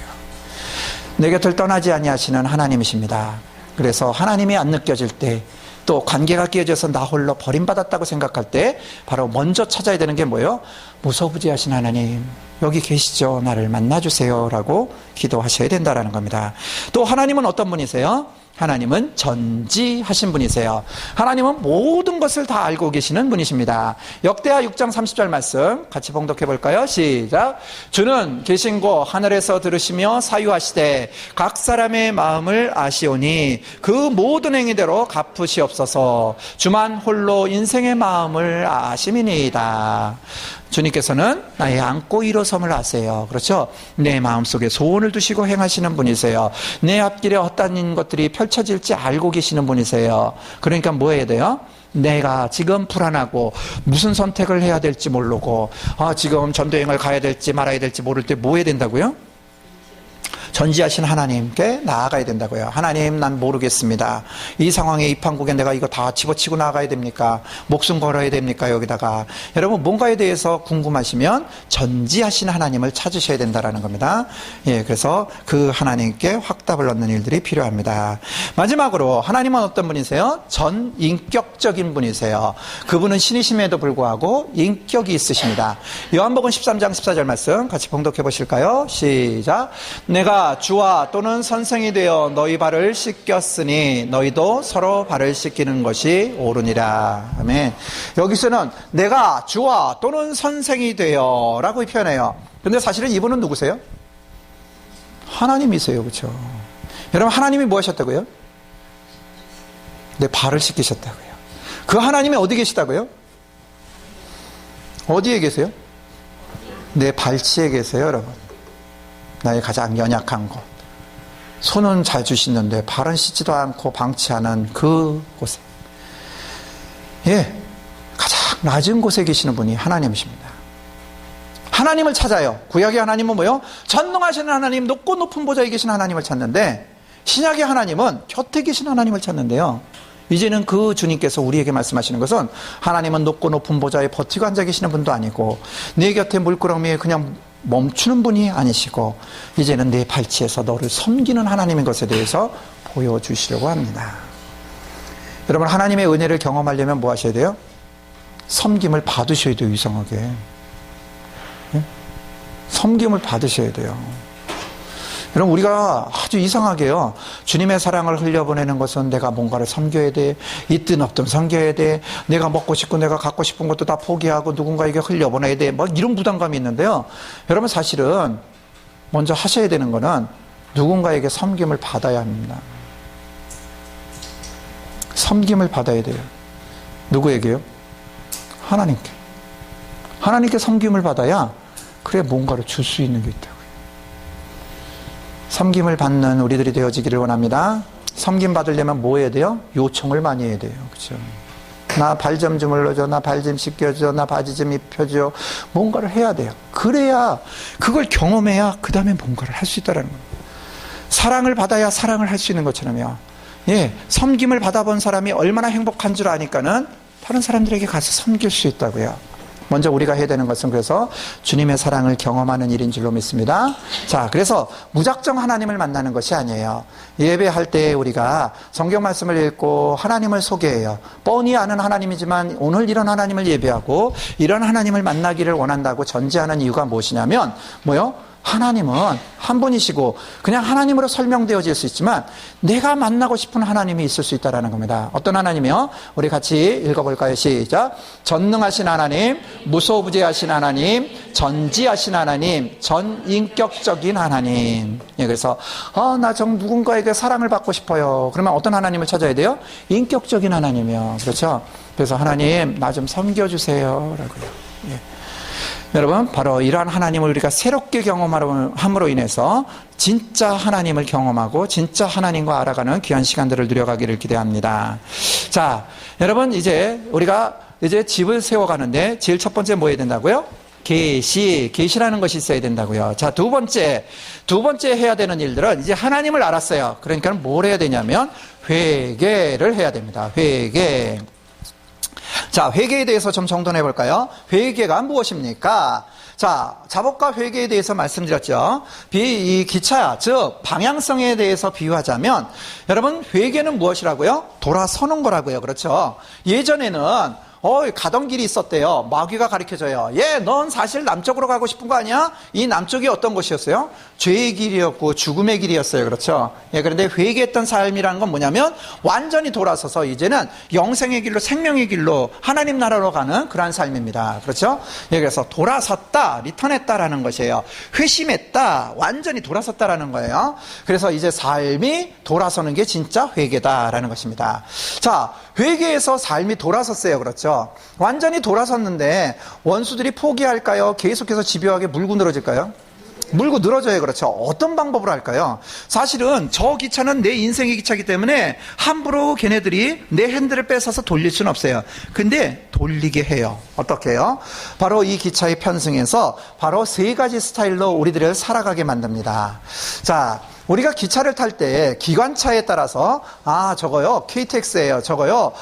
내 곁을 떠나지 아니하시는 하나님이십니다. 그래서 하나님이 안 느껴질 때, 또 관계가 깨져서 나 홀로 버림받았다고 생각할 때 바로 먼저 찾아야 되는 게 뭐예요? 무소부지하신 하나님, 여기 계시죠? 나를 만나주세요 라고 기도하셔야 된다는 겁니다. 또 하나님은 어떤 분이세요? 하나님은 전지하신 분이세요. 하나님은 모든 것을 다 알고 계시는 분이십니다. 역대하 6장 30절 말씀 같이 봉독해 볼까요? 시작. 주는 계신 곳 하늘에서 들으시며 사유하시되 각 사람의 마음을 아시오니 그 모든 행위대로 갚으시옵소서. 주만 홀로 인생의 마음을 아심이니이다. 주님께서는 나의 안고 일어섬을 아세요. 그렇죠? 내 마음속에 소원을 두시고 행하시는 분이세요. 내 앞길에 어떤 것들이 펼쳐질지 알고 계시는 분이세요. 그러니까 뭐 해야 돼요? 내가 지금 불안하고 무슨 선택을 해야 될지 모르고 지금 전도여행을 가야 될지 말아야 될지 모를 때 뭐 해야 된다고요? 전지하신 하나님께 나아가야 된다고요. 하나님, 난 모르겠습니다. 이 상황에 이 판국에 내가 이거 다 집어치고 나아가야 됩니까? 목숨 걸어야 됩니까? 여기다가. 여러분, 뭔가에 대해서 궁금하시면 전지하신 하나님을 찾으셔야 된다라는 겁니다. 예, 그래서 그 하나님께 확답을 얻는 일들이 필요합니다. 마지막으로 하나님은 어떤 분이세요? 전인격적인 분이세요. 그분은 신이심에도 불구하고 인격이 있으십니다. 요한복음 13장 14절 말씀 같이 봉독해 보실까요? 시작. 내가 주와 또는 선생이 되어 너희 발을 씻겼으니 너희도 서로 발을 씻기는 것이 옳으니라. 아멘. 여기서는 내가 주와 또는 선생이 되어 라고 표현해요. 근데 사실은 이분은 누구세요? 하나님이세요. 그렇죠? 여러분, 하나님이 뭐 하셨다고요? 내 발을 씻기셨다고요. 그 하나님이 어디 계시다고요? 어디에 계세요? 내 발치에 계세요, 여러분. 나의 가장 연약한 곳. 손은 자주 씻는데 발은 씻지도 않고 방치하는 그곳에. 예, 가장 낮은 곳에 계시는 분이 하나님이십니다. 하나님을 찾아요. 구약의 하나님은 뭐요? 전능하신 하나님, 높고 높은 보좌에 계신 하나님을 찾는데, 신약의 하나님은 곁에 계신 하나님을 찾는데요. 이제는 그 주님께서 우리에게 말씀하시는 것은 하나님은 높고 높은 보좌에 버티고 앉아 계시는 분도 아니고 내 곁에 물끄러미에 그냥 멈추는 분이 아니시고 이제는 내 발치에서 너를 섬기는 하나님인 것에 대해서 보여주시려고 합니다. 여러분, 하나님의 은혜를 경험하려면 뭐 하셔야 돼요? 섬김을 받으셔야 돼요. 이상하게. 예? 섬김을 받으셔야 돼요. 여러분, 우리가 아주 이상하게요, 주님의 사랑을 흘려보내는 것은 내가 뭔가를 섬겨야 돼, 있든 없든 섬겨야 돼, 내가 먹고 싶고 내가 갖고 싶은 것도 다 포기하고 누군가에게 흘려보내야 돼, 막 이런 부담감이 있는데요. 여러분, 사실은 먼저 하셔야 되는 거는 누군가에게 섬김을 받아야 합니다. 섬김을 받아야 돼요. 누구에게요? 하나님께. 하나님께 섬김을 받아야 그래 뭔가를 줄 수 있는 게 있다고요. 섬김을 받는 우리들이 되어지기를 원합니다. 섬김 받으려면 뭐 해야 돼요? 요청을 많이 해야 돼요. 그렇죠? 나 발 좀 주물러줘, 나 발 좀 씻겨줘, 나 바지 좀 입혀줘. 뭔가를 해야 돼요. 그래야, 그걸 경험해야 그 다음에 뭔가를 할 수 있다는 겁니다. 사랑을 받아야 사랑을 할 수 있는 것처럼요. 예, 섬김을 받아본 사람이 얼마나 행복한 줄 아니까는 다른 사람들에게 가서 섬길 수 있다고요. 먼저 우리가 해야 되는 것은 그래서 주님의 사랑을 경험하는 일인 줄로 믿습니다. 자, 그래서 무작정 하나님을 만나는 것이 아니에요. 예배할 때 우리가 성경 말씀을 읽고 하나님을 소개해요. 뻔히 아는 하나님이지만 오늘 이런 하나님을 예배하고 이런 하나님을 만나기를 원한다고 전제하는 이유가 무엇이냐면 뭐요? 하나님은 한 분이시고 그냥 하나님으로 설명되어질 수 있지만 내가 만나고 싶은 하나님이 있을 수 있다는 겁니다. 어떤 하나님이요? 우리 같이 읽어볼까요? 시작. 전능하신 하나님, 무소부재하신 하나님, 전지하신 하나님, 전인격적인 하나님. 예, 그래서 나 정 누군가에게 사랑을 받고 싶어요. 그러면 어떤 하나님을 찾아야 돼요? 인격적인 하나님이요. 그렇죠? 그래서 하나님, 나 좀 섬겨주세요 라고요. 예. 여러분, 바로 이러한 하나님을 우리가 새롭게 경험함으로 인해서 진짜 하나님을 경험하고 진짜 하나님과 알아가는 귀한 시간들을 누려가기를 기대합니다. 자, 여러분, 이제 우리가 이제 집을 세워가는데 제일 첫 번째 뭐 해야 된다고요? 계시라는 것이 있어야 된다고요. 자, 두 번째 해야 되는 일들은 이제 하나님을 알았어요. 그러니까 뭘 해야 되냐면 회개를 해야 됩니다. 회개. 자, 회개에 대해서 좀 정돈해 볼까요? 회개가 무엇입니까? 자, 자복과 회개에 대해서 말씀드렸죠. 이 기차, 즉 방향성에 대해서 비유하자면 여러분, 회개는 무엇이라고요? 돌아서는 거라고요. 그렇죠? 예전에는 가던 길이 있었대요. 마귀가 가르쳐줘요. 넌 사실 남쪽으로 가고 싶은 거 아니야? 이 남쪽이 어떤 곳이었어요? 죄의 길이었고 죽음의 길이었어요. 그렇죠? 그런데 회개했던 삶이라는 건 뭐냐면 완전히 돌아서서 이제는 영생의 길로, 생명의 길로 하나님 나라로 가는 그러한 삶입니다. 그렇죠? 그래서 돌아섰다, 리턴했다라는 것이에요. 회심했다, 완전히 돌아섰다라는 거예요. 그래서 이제 삶이 돌아서는 게 진짜 회개다라는 것입니다. 자, 회개에서 삶이 돌아섰어요. 그렇죠? 완전히 돌아섰는데 원수들이 포기할까요? 계속해서 집요하게 물고 늘어질까요? 물고 늘어져요. 그렇죠. 어떤 방법으로 할까요? 사실은 저 기차는 내 인생의 기차이기 때문에 함부로 걔네들이 내 핸들을 뺏어서 돌릴 수는 없어요. 근데 돌리게 해요. 어떻게 해요? 바로 이 기차에 편승해서 바로 세 가지 스타일로 우리들을 살아가게 만듭니다. 자, 우리가 기차를 탈 때 기관차에 따라서 저거요 KTX예요. 저거요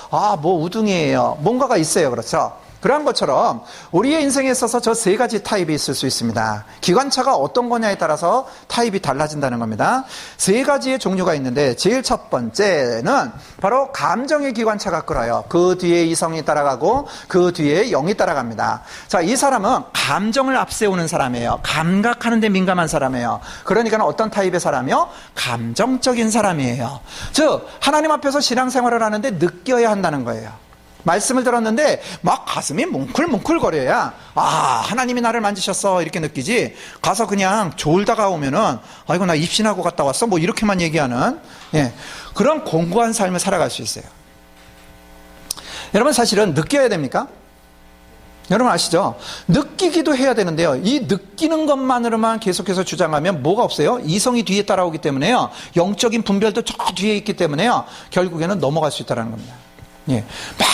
뭐 우등이에요. 뭔가가 있어요. 그렇죠? 그런 것처럼 우리의 인생에 있어서 저 세 가지 타입이 있을 수 있습니다. 기관차가 어떤 거냐에 따라서 타입이 달라진다는 겁니다. 세 가지의 종류가 있는데 제일 첫 번째는 바로 감정의 기관차가 끌어요. 그 뒤에 이성이 따라가고 그 뒤에 영이 따라갑니다. 자, 이 사람은 감정을 앞세우는 사람이에요. 감각하는 데 민감한 사람이에요. 그러니까 어떤 타입의 사람이요? 감정적인 사람이에요. 즉 하나님 앞에서 신앙생활을 하는데 느껴야 한다는 거예요. 말씀을 들었는데 막 가슴이 뭉클뭉클거려야 하나님이 나를 만지셨어 이렇게 느끼지, 가서 그냥 졸다가 오면은 아이고 나 입신하고 갔다 왔어 뭐 이렇게만 얘기하는 그런 공고한 삶을 살아갈 수 있어요. 여러분 사실은 느껴야 됩니까? 여러분 아시죠? 느끼기도 해야 되는데요, 이 느끼는 것만으로만 계속해서 주장하면 뭐가 없어요? 이성이 뒤에 따라오기 때문에요, 영적인 분별도 저 뒤에 있기 때문에요, 결국에는 넘어갈 수 있다는 겁니다. 막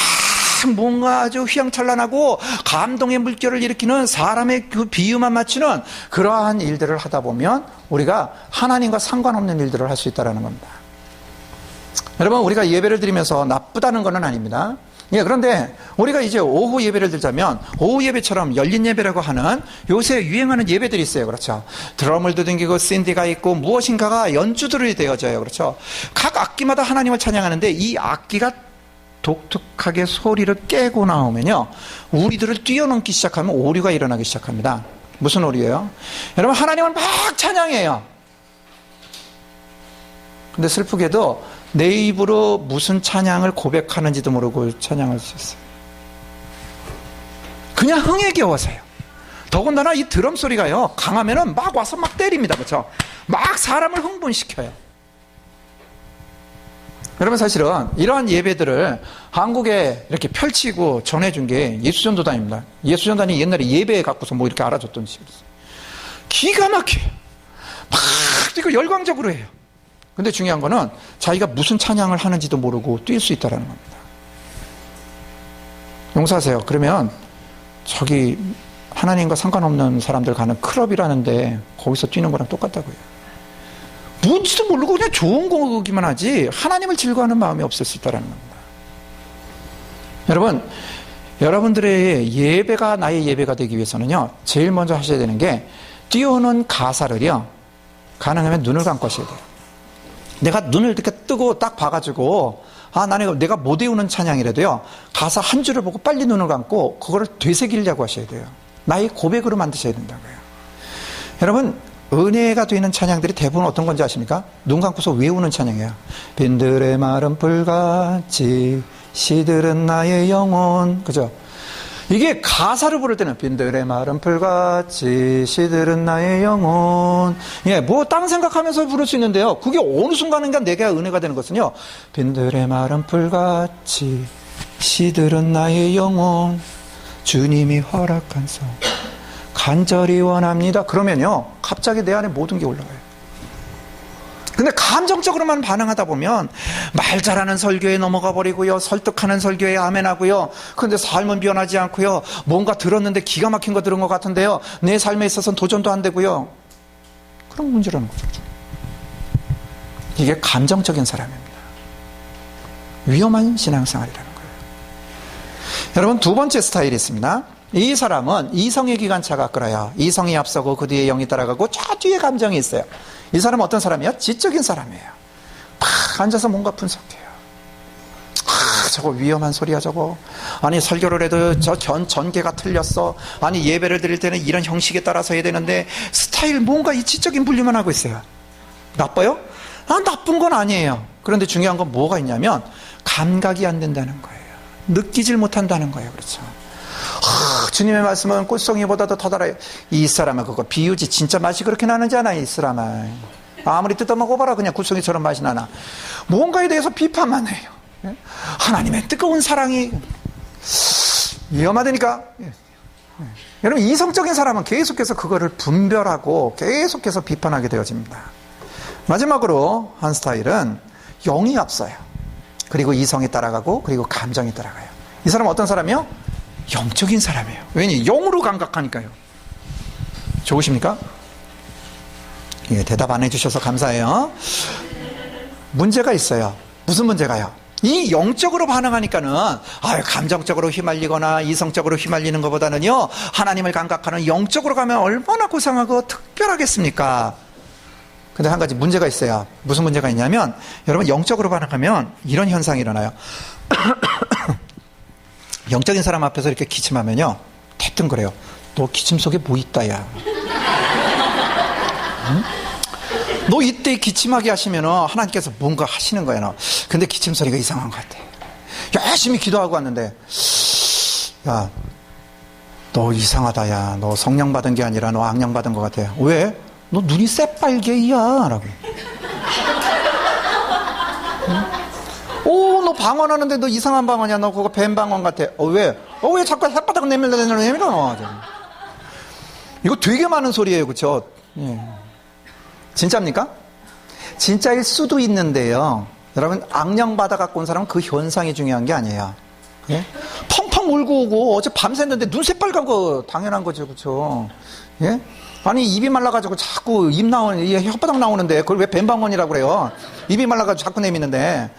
뭔가 아주 휘황찬란하고 감동의 물결을 일으키는 사람의 그 비유만 맞추는 그러한 일들을 하다 보면 우리가 하나님과 상관없는 일들을 할 수 있다는 겁니다. 여러분 우리가 예배를 드리면서 나쁘다는 건 아닙니다. 그런데 우리가 이제 오후 예배를 들자면 오후 예배처럼 열린 예배라고 하는 요새 유행하는 예배들이 있어요. 그렇죠? 드럼을 두둥기고 샌디가 있고 무엇인가가 연주들이 되어져요. 그렇죠? 각 악기마다 하나님을 찬양하는데 이 악기가 독특하게 소리를 깨고 나오면요, 우리들을 뛰어넘기 시작하면 오류가 일어나기 시작합니다. 무슨 오류예요? 여러분 하나님을 막 찬양해요. 근데 슬프게도 내 입으로 무슨 찬양을 고백하는지도 모르고 찬양할 수 있어요. 그냥 흥에 겨워서요. 더군다나 이 드럼 소리가요 강하면은 막 와서 막 때립니다. 그렇죠? 막 사람을 흥분시켜요. 여러분 사실은 이러한 예배들을 한국에 이렇게 펼치고 전해준 게 예수전도단입니다. 예수전도단이 옛날에 예배에 갖고서 뭐 이렇게 알아줬던 식이었어요. 기가 막혀요. 막 뛰고 열광적으로 해요. 근데 중요한 거는 자기가 무슨 찬양을 하는지도 모르고 뛸 수 있다는 겁니다. 용서하세요. 그러면 저기 하나님과 상관없는 사람들 가는 클럽이라는데 거기서 뛰는 거랑 똑같다고요. 뭔지도 모르고 그냥 좋은 거기만 하지 하나님을 즐거워하는 마음이 없을 수 있다는 겁니다. 여러분, 여러분들의 예배가 나의 예배가 되기 위해서는요, 제일 먼저 하셔야 되는 게 띄우는 가사를요, 가능하면 눈을 감고 하셔야 돼요. 내가 눈을 이렇게 뜨고 딱 봐가지고 나는 내가 못 외우는 찬양이라도요, 가사 한 줄을 보고 빨리 눈을 감고 그거를 되새기려고 하셔야 돼요. 나의 고백으로 만드셔야 된다고요. 여러분, 은혜가 되는 찬양들이 대부분 어떤 건지 아십니까? 눈 감고서 외우는 찬양이에요. 빈들의 마른 불같이 시들은 나의 영혼. 그죠? 이게 가사를 부를 때는 빈들의 마른 불같이 시들은 나의 영혼. 뭐 딴 생각하면서 부를 수 있는데요, 그게 어느 순간인가 내게 은혜가 되는 것은요, 빈들의 마른 불같이 시들은 나의 영혼, 주님이 허락한 성 간절히 원합니다. 그러면요, 갑자기 내 안에 모든 게 올라가요. 근데 감정적으로만 반응하다 보면 말 잘하는 설교에 넘어가 버리고요, 설득하는 설교에 아멘하고요, 근데 삶은 변하지 않고요, 뭔가 들었는데 기가 막힌 거 들은 것 같은데요, 내 삶에 있어서는 도전도 안 되고요. 그런 문제라는 거죠. 이게 감정적인 사람입니다. 위험한 신앙생활이라는 거예요. 여러분, 두 번째 스타일이 있습니다. 이 사람은 이성의 기관차가 끌어요. 이성이 앞서고 그 뒤에 영이 따라가고 저 뒤에 감정이 있어요. 이 사람은 어떤 사람이에요? 지적인 사람이에요. 막 앉아서 뭔가 분석해요. 저거 위험한 소리야 저거. 아니 설교를 해도 저 전개가 틀렸어. 아니 예배를 드릴 때는 이런 형식에 따라서 해야 되는데 스타일 뭔가 이 지적인 분류만 하고 있어요. 나빠요? 나쁜 건 아니에요. 그런데 중요한 건 뭐가 있냐면 감각이 안 된다는 거예요. 느끼질 못한다는 거예요. 그렇죠? 주님의 말씀은 꽃송이보다도 더 달아요. 이 사람은 그거 비유지, 진짜 맛이 그렇게 나는지 아나, 이 사람은. 아무리 뜯어먹어봐라 그냥 꽃송이처럼 맛이 나나. 뭔가에 대해서 비판만 해요. 하나님의 뜨거운 사랑이 위험하다니까. 여러분, 이성적인 사람은 계속해서 그거를 분별하고 계속해서 비판하게 되어집니다. 마지막으로 한 스타일은 영이 앞서요. 그리고 이성이 따라가고, 그리고 감정이 따라가요. 이 사람은 어떤 사람이요? 영적인 사람이에요. 왜냐? 영으로 감각하니까요. 좋으십니까? 예, 대답 안 해주셔서 감사해요. 문제가 있어요. 무슨 문제가요? 이 영적으로 반응하니까는 감정적으로 휘말리거나 이성적으로 휘말리는 것보다는요, 하나님을 감각하는 영적으로 가면 얼마나 고상하고 특별하겠습니까? 근데 한 가지 문제가 있어요. 무슨 문제가 있냐면, 여러분, 영적으로 반응하면 이런 현상이 일어나요. 영적인 사람 앞에서 이렇게 기침하면요, 대뜸 그래요. 너 기침 속에 뭐 있다, 야. 응? 너 이때 기침하게 하시면 하나님께서 뭔가 하시는 거야, 너. 근데 기침 소리가 이상한 것 같아. 열심히 기도하고 왔는데, 야, 너 이상하다, 야. 너 성령 받은 게 아니라 너 악령 받은 것 같아. 왜? 너 눈이 새빨개야. 라고. 응? 너 방언하는데 너 이상한 방언이야. 너 그거 뱀 방언 같아. 왜? 왜 자꾸 혓바닥 내밀어. 이거 되게 많은 소리예요, 그쵸? 예. 진짜입니까? 진짜일 수도 있는데요. 여러분, 악령 받아갖고 온 사람은 그 현상이 중요한 게 아니에요. 예? 펑펑 울고 오고 어제 밤샜는데 눈 새빨간 거 당연한 거죠, 그쵸? 예? 아니, 입이 말라가지고 자꾸 혓바닥 나오는데 그걸 왜 뱀방언이라고 그래요? 입이 말라가지고 자꾸 내미는데.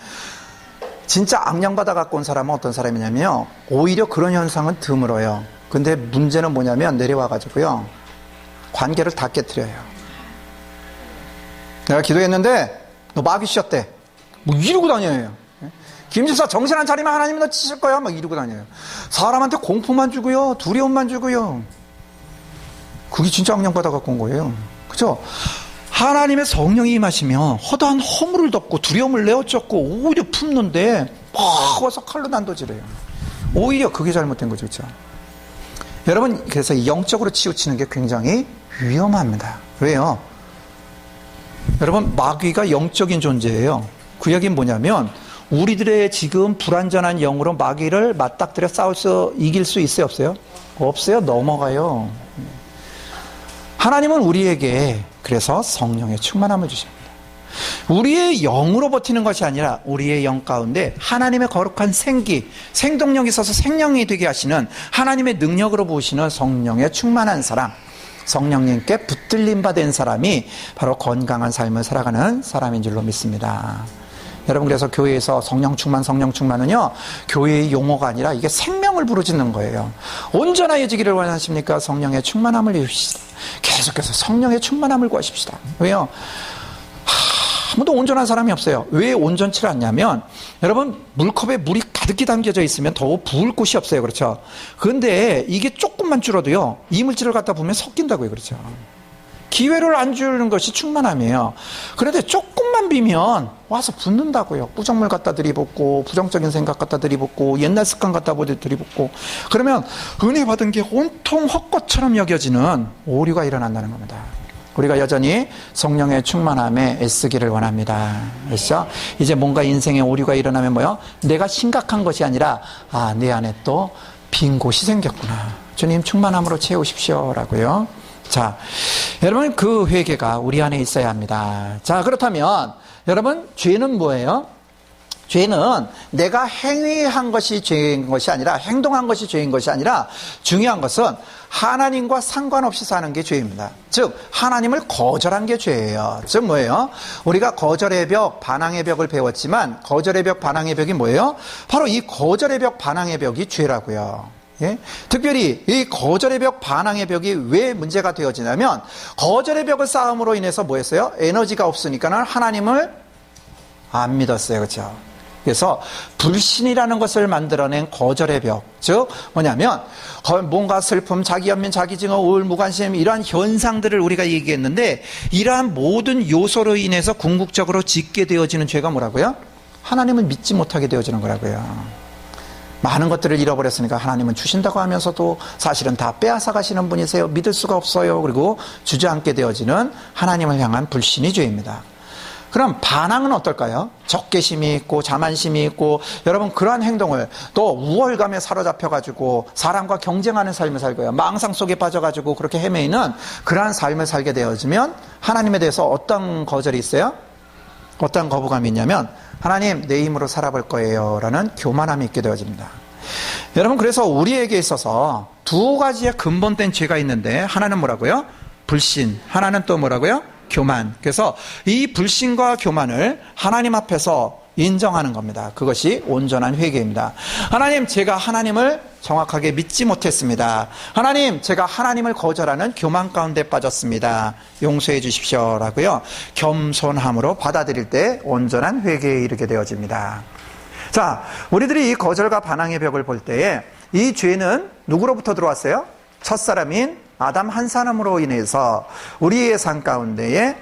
진짜 악령 받아갖고 온 사람은 어떤 사람이냐면요, 오히려 그런 현상은 드물어요. 근데 문제는 뭐냐면, 내려와가지고요, 관계를 다 깨트려요. 내가 기도했는데 너 마귀 씌었대. 뭐 이러고 다녀요. 김집사 정신 안 차리면 하나님 너 치실 거야. 막 이러고 다녀요. 사람한테 공포만 주고요, 두려움만 주고요. 그게 진짜 악령 받아갖고 온 거예요. 그죠? 하나님의 성령이 임하시면 허다한 허물을 덮고 두려움을 내어쫓고 오히려 품는데 막 와서 칼로 난도질해요. 오히려 그게 잘못된 거죠, 그렇죠? 여러분, 그래서 영적으로 치우치는 게 굉장히 위험합니다. 왜요? 여러분, 마귀가 영적인 존재예요. 그 얘기는 뭐냐면, 우리들의 지금 불완전한 영으로 마귀를 맞닥뜨려 이길 수 있어요, 없어요? 없어요. 넘어가요. 하나님은 우리에게 그래서 성령의 충만함을 주십니다. 우리의 영으로 버티는 것이 아니라 우리의 영 가운데 하나님의 거룩한 생동력이 있어서 생명이 되게 하시는 하나님의 능력으로 부으시는 성령의 충만한 사람, 성령님께 붙들림 받은 사람이 바로 건강한 삶을 살아가는 사람인 줄로 믿습니다. 여러분, 그래서 교회에서 성령 충만은요, 교회의 용어가 아니라 이게 생명을 부르짖는 거예요. 온전하여지기를 원하십니까? 성령의 충만함을 이루시다. 계속해서 성령의 충만함을 구하십시다. 왜요? 아무도 온전한 사람이 없어요. 왜 온전치 않냐면, 여러분, 물컵에 물이 가득히 담겨져 있으면 더 부을 곳이 없어요. 그렇죠? 그런데 이게 조금만 줄어도요, 이물질을 갖다 부으면 섞인다고요. 그렇죠? 기회를 안 주는 것이 충만함이에요. 그런데 조금만 비면 와서 붙는다고요. 부정물 갖다 들이붓고, 부정적인 생각 갖다 들이붓고, 옛날 습관 갖다 들이붓고, 그러면 은혜 받은 게 온통 헛것처럼 여겨지는 오류가 일어난다는 겁니다. 우리가 여전히 성령의 충만함에 애쓰기를 원합니다. 그렇죠? 이제 뭔가 인생에 오류가 일어나면 뭐요? 내가 심각한 것이 아니라, 내 안에 또 빈 곳이 생겼구나. 주님 충만함으로 채우십시오라고요. 자, 여러분, 그 회개가 우리 안에 있어야 합니다. 자, 그렇다면 여러분, 죄는 뭐예요? 죄는 내가 행위한 것이 죄인 것이 아니라, 행동한 것이 죄인 것이 아니라, 중요한 것은 하나님과 상관없이 사는 게 죄입니다. 즉, 하나님을 거절한 게 죄예요. 즉 뭐예요? 우리가 거절의 벽, 반항의 벽을 배웠지만, 거절의 벽, 반항의 벽이 뭐예요? 바로 이 거절의 벽, 반항의 벽이 죄라고요. 예? 특별히 이 거절의 벽, 반항의 벽이 왜 문제가 되어지냐면, 거절의 벽을 쌓음으로 인해서 뭐였어요? 에너지가 없으니까 하나님을 안 믿었어요. 그렇죠? 그래서 불신이라는 것을 만들어낸 거절의 벽, 즉 뭐냐면 뭔가 슬픔, 자기 연민, 자기 증오, 우울, 무관심, 이러한 현상들을 우리가 얘기했는데, 이러한 모든 요소로 인해서 궁극적으로 짓게 되어지는 죄가 뭐라고요? 하나님을 믿지 못하게 되어지는 거라고요. 많은 것들을 잃어버렸으니까 하나님은 주신다고 하면서도 사실은 다 빼앗아 가시는 분이세요. 믿을 수가 없어요. 그리고 주저앉게 되어지는 하나님을 향한 불신이 죄입니다. 그럼 반항은 어떨까요? 적개심이 있고 자만심이 있고 여러분 그러한 행동을 또 우월감에 사로잡혀가지고 사람과 경쟁하는 삶을 살고요. 망상 속에 빠져가지고 그렇게 헤매이는 그러한 삶을 살게 되어지면 하나님에 대해서 어떤 거절이 있어요? 어떤 거부감이 있냐면 하나님 내 힘으로 살아볼 거예요 라는 교만함이 있게 되어집니다. 여러분 그래서 우리에게 있어서 두 가지의 근본된 죄가 있는데 하나는 뭐라고요? 불신. 하나는 또 뭐라고요? 교만. 그래서 이 불신과 교만을 하나님 앞에서 인정하는 겁니다. 그것이 온전한 회개입니다. 하나님, 제가 하나님을 정확하게 믿지 못했습니다. 하나님, 제가 하나님을 거절하는 교만 가운데 빠졌습니다. 용서해 주십시오라고요. 겸손함으로 받아들일 때 온전한 회개에 이르게 되어집니다. 자, 우리들이 이 거절과 반항의 벽을 볼 때에 이 죄는 누구로부터 들어왔어요? 첫사람인 아담 한 사람으로 인해서 우리의 삶 가운데에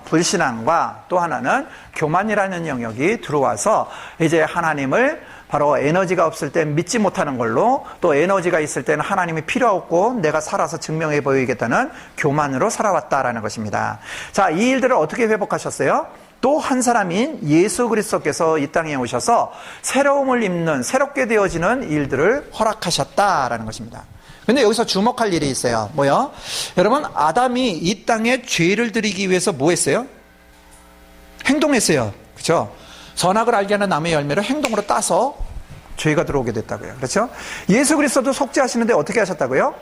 불신앙과 또 하나는 교만이라는 영역이 들어와서 이제 하나님을 바로 에너지가 없을 땐 믿지 못하는 걸로 또 에너지가 있을 때는 하나님이 필요 없고 내가 살아서 증명해 보이겠다는 교만으로 살아왔다라는 것입니다. 자, 이 일들을 어떻게 회복하셨어요? 또 한 사람인 예수 그리스도께서 이 땅에 오셔서 새로움을 입는 새롭게 되어지는 일들을 허락하셨다라는 것입니다. 근데 여기서 주목할 일이 있어요. 뭐요? 여러분, 아담이 이 땅에 죄를 드리기 위해서 뭐 했어요? 행동했어요. 그렇죠? 선악을 알게 하는 나무의 열매를 행동으로 따서 죄가 들어오게 됐다고요. 그렇죠? 예수 그리스도도 속죄하시는데 어떻게 하셨다고요?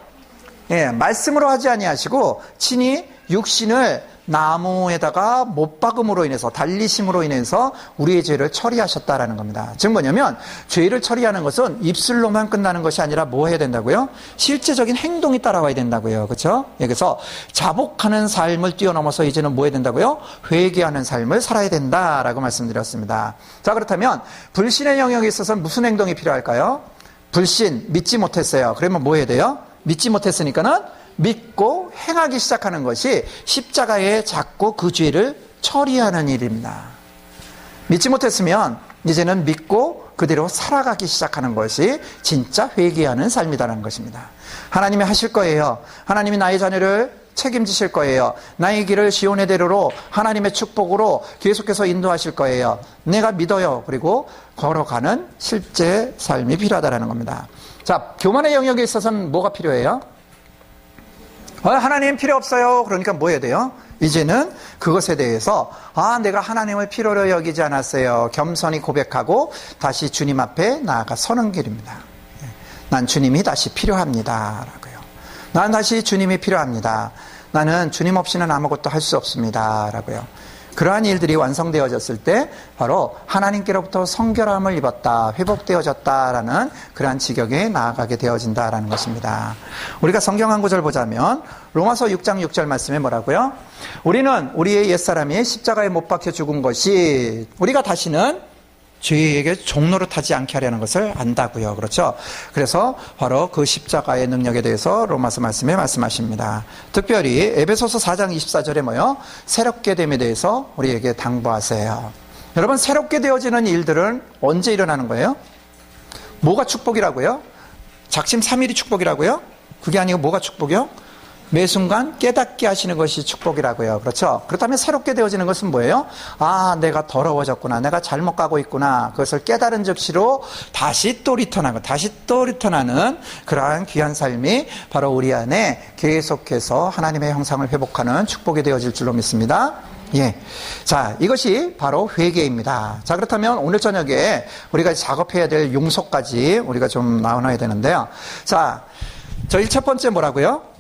예, 말씀으로 하지 아니하시고 친히 육신을 나무에다가 못 박음으로 인해서 달리심으로 인해서 우리의 죄를 처리하셨다라는 겁니다. 즉 뭐냐면 죄를 처리하는 것은 입술로만 끝나는 것이 아니라 뭐 해야 된다고요? 실제적인 행동이 따라와야 된다고요. 그렇죠? 그래서 자복하는 삶을 뛰어넘어서 이제는 뭐 해야 된다고요? 회개하는 삶을 살아야 된다라고 말씀드렸습니다. 자, 그렇다면 불신의 영역에 있어서 무슨 행동이 필요할까요? 불신, 믿지 못했어요. 그러면 뭐 해야 돼요? 믿지 못했으니까는 믿고 행하기 시작하는 것이 십자가에 잡고 그 죄를 처리하는 일입니다. 믿지 못했으면 이제는 믿고 그대로 살아가기 시작하는 것이 진짜 회개하는 삶이라는 것입니다. 하나님이 하실 거예요. 하나님이 나의 자녀를 책임지실 거예요. 나의 길을 시온의 대로로 하나님의 축복으로 계속해서 인도하실 거예요. 내가 믿어요. 그리고 걸어가는 실제 삶이 필요하다는 겁니다. 자, 교만의 영역에 있어서는 뭐가 필요해요? 하나님 필요 없어요. 그러니까 뭐 해야 돼요? 이제는 그것에 대해서 내가 하나님을 필요로 여기지 않았어요. 겸손히 고백하고 다시 주님 앞에 나아가 서는 길입니다. 난 주님이 다시 필요합니다. 라고요. 난 다시 주님이 필요합니다. 나는 주님 없이는 아무것도 할 수 없습니다. 라고요. 그러한 일들이 완성되어졌을 때 바로 하나님께로부터 성결함을 입었다, 회복되어졌다라는 그러한 지경에 나아가게 되어진다라는 것입니다. 우리가 성경 한 구절 보자면 로마서 6장 6절 말씀에 뭐라고요? 우리는 우리의 옛사람이 십자가에 못 박혀 죽은 것이 우리가 다시는 죄에게 종노릇하지 않게 하려는 것을 안다고요. 그렇죠? 그래서 바로 그 십자가의 능력에 대해서 로마서 말씀에 말씀하십니다. 특별히 에베소서 4장 24절에 뭐요? 새롭게 됨에 대해서 우리에게 당부하세요. 여러분, 새롭게 되어지는 일들은 언제 일어나는 거예요? 뭐가 축복이라고요? 작심 3일이 축복이라고요? 그게 아니고 뭐가 축복이요? 매 순간 깨닫게 하시는 것이 축복이라고요. 그렇죠? 그렇다면 새롭게 되어지는 것은 뭐예요? 내가 더러워졌구나. 내가 잘못 가고 있구나. 그것을 깨달은 즉시로 다시 또 리턴하는 그러한 귀한 삶이 바로 우리 안에 계속해서 하나님의 형상을 회복하는 축복이 되어질 줄로 믿습니다. 예. 자, 이것이 바로 회개입니다. 자, 그렇다면 오늘 저녁에 우리가 작업해야 될 용서까지 우리가 좀 나눠야 되는데요. 자, 저희 첫 번째 뭐라고요?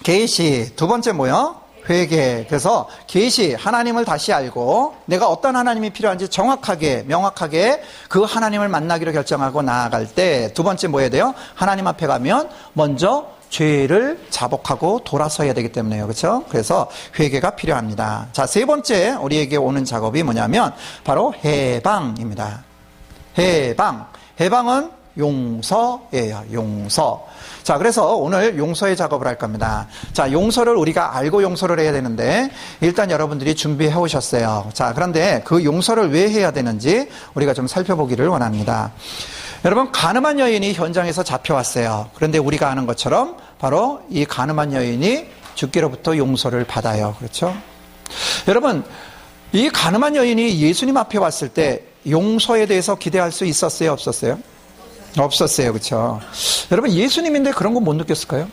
계시. 두 번째 뭐요? 회개. 그래서 계시, 하나님을 다시 알고 내가 어떤 하나님이 필요한지 정확하게 명확하게 그 하나님을 만나기로 결정하고 나아갈 때 두 번째 뭐 해야 돼요? 하나님 앞에 가면 먼저 죄를 자복하고 돌아서야 되기 때문에요. 그렇죠? 그래서 회개가 필요합니다. 자, 세 번째 우리에게 오는 작업이 뭐냐면 바로 해방입니다. 해방은 용서예요. 용서. 자, 그래서 오늘 용서의 작업을 할 겁니다. 자, 용서를 우리가 알고 용서를 해야 되는데 일단 여러분들이 준비해 오셨어요. 자, 그런데 그 용서를 왜 해야 되는지 우리가 좀 살펴보기를 원합니다. 여러분, 가늠한 여인이 현장에서 잡혀왔어요. 그런데 우리가 아는 것처럼 바로 이 가늠한 여인이 주께로부터 용서를 받아요. 그렇죠? 여러분, 이 가늠한 여인이 예수님 앞에 왔을 때 용서에 대해서 기대할 수 있었어요, 없었어요? 없었어요, 그렇죠? 여러분, 예수님인데 그런 거 못 느꼈을까요?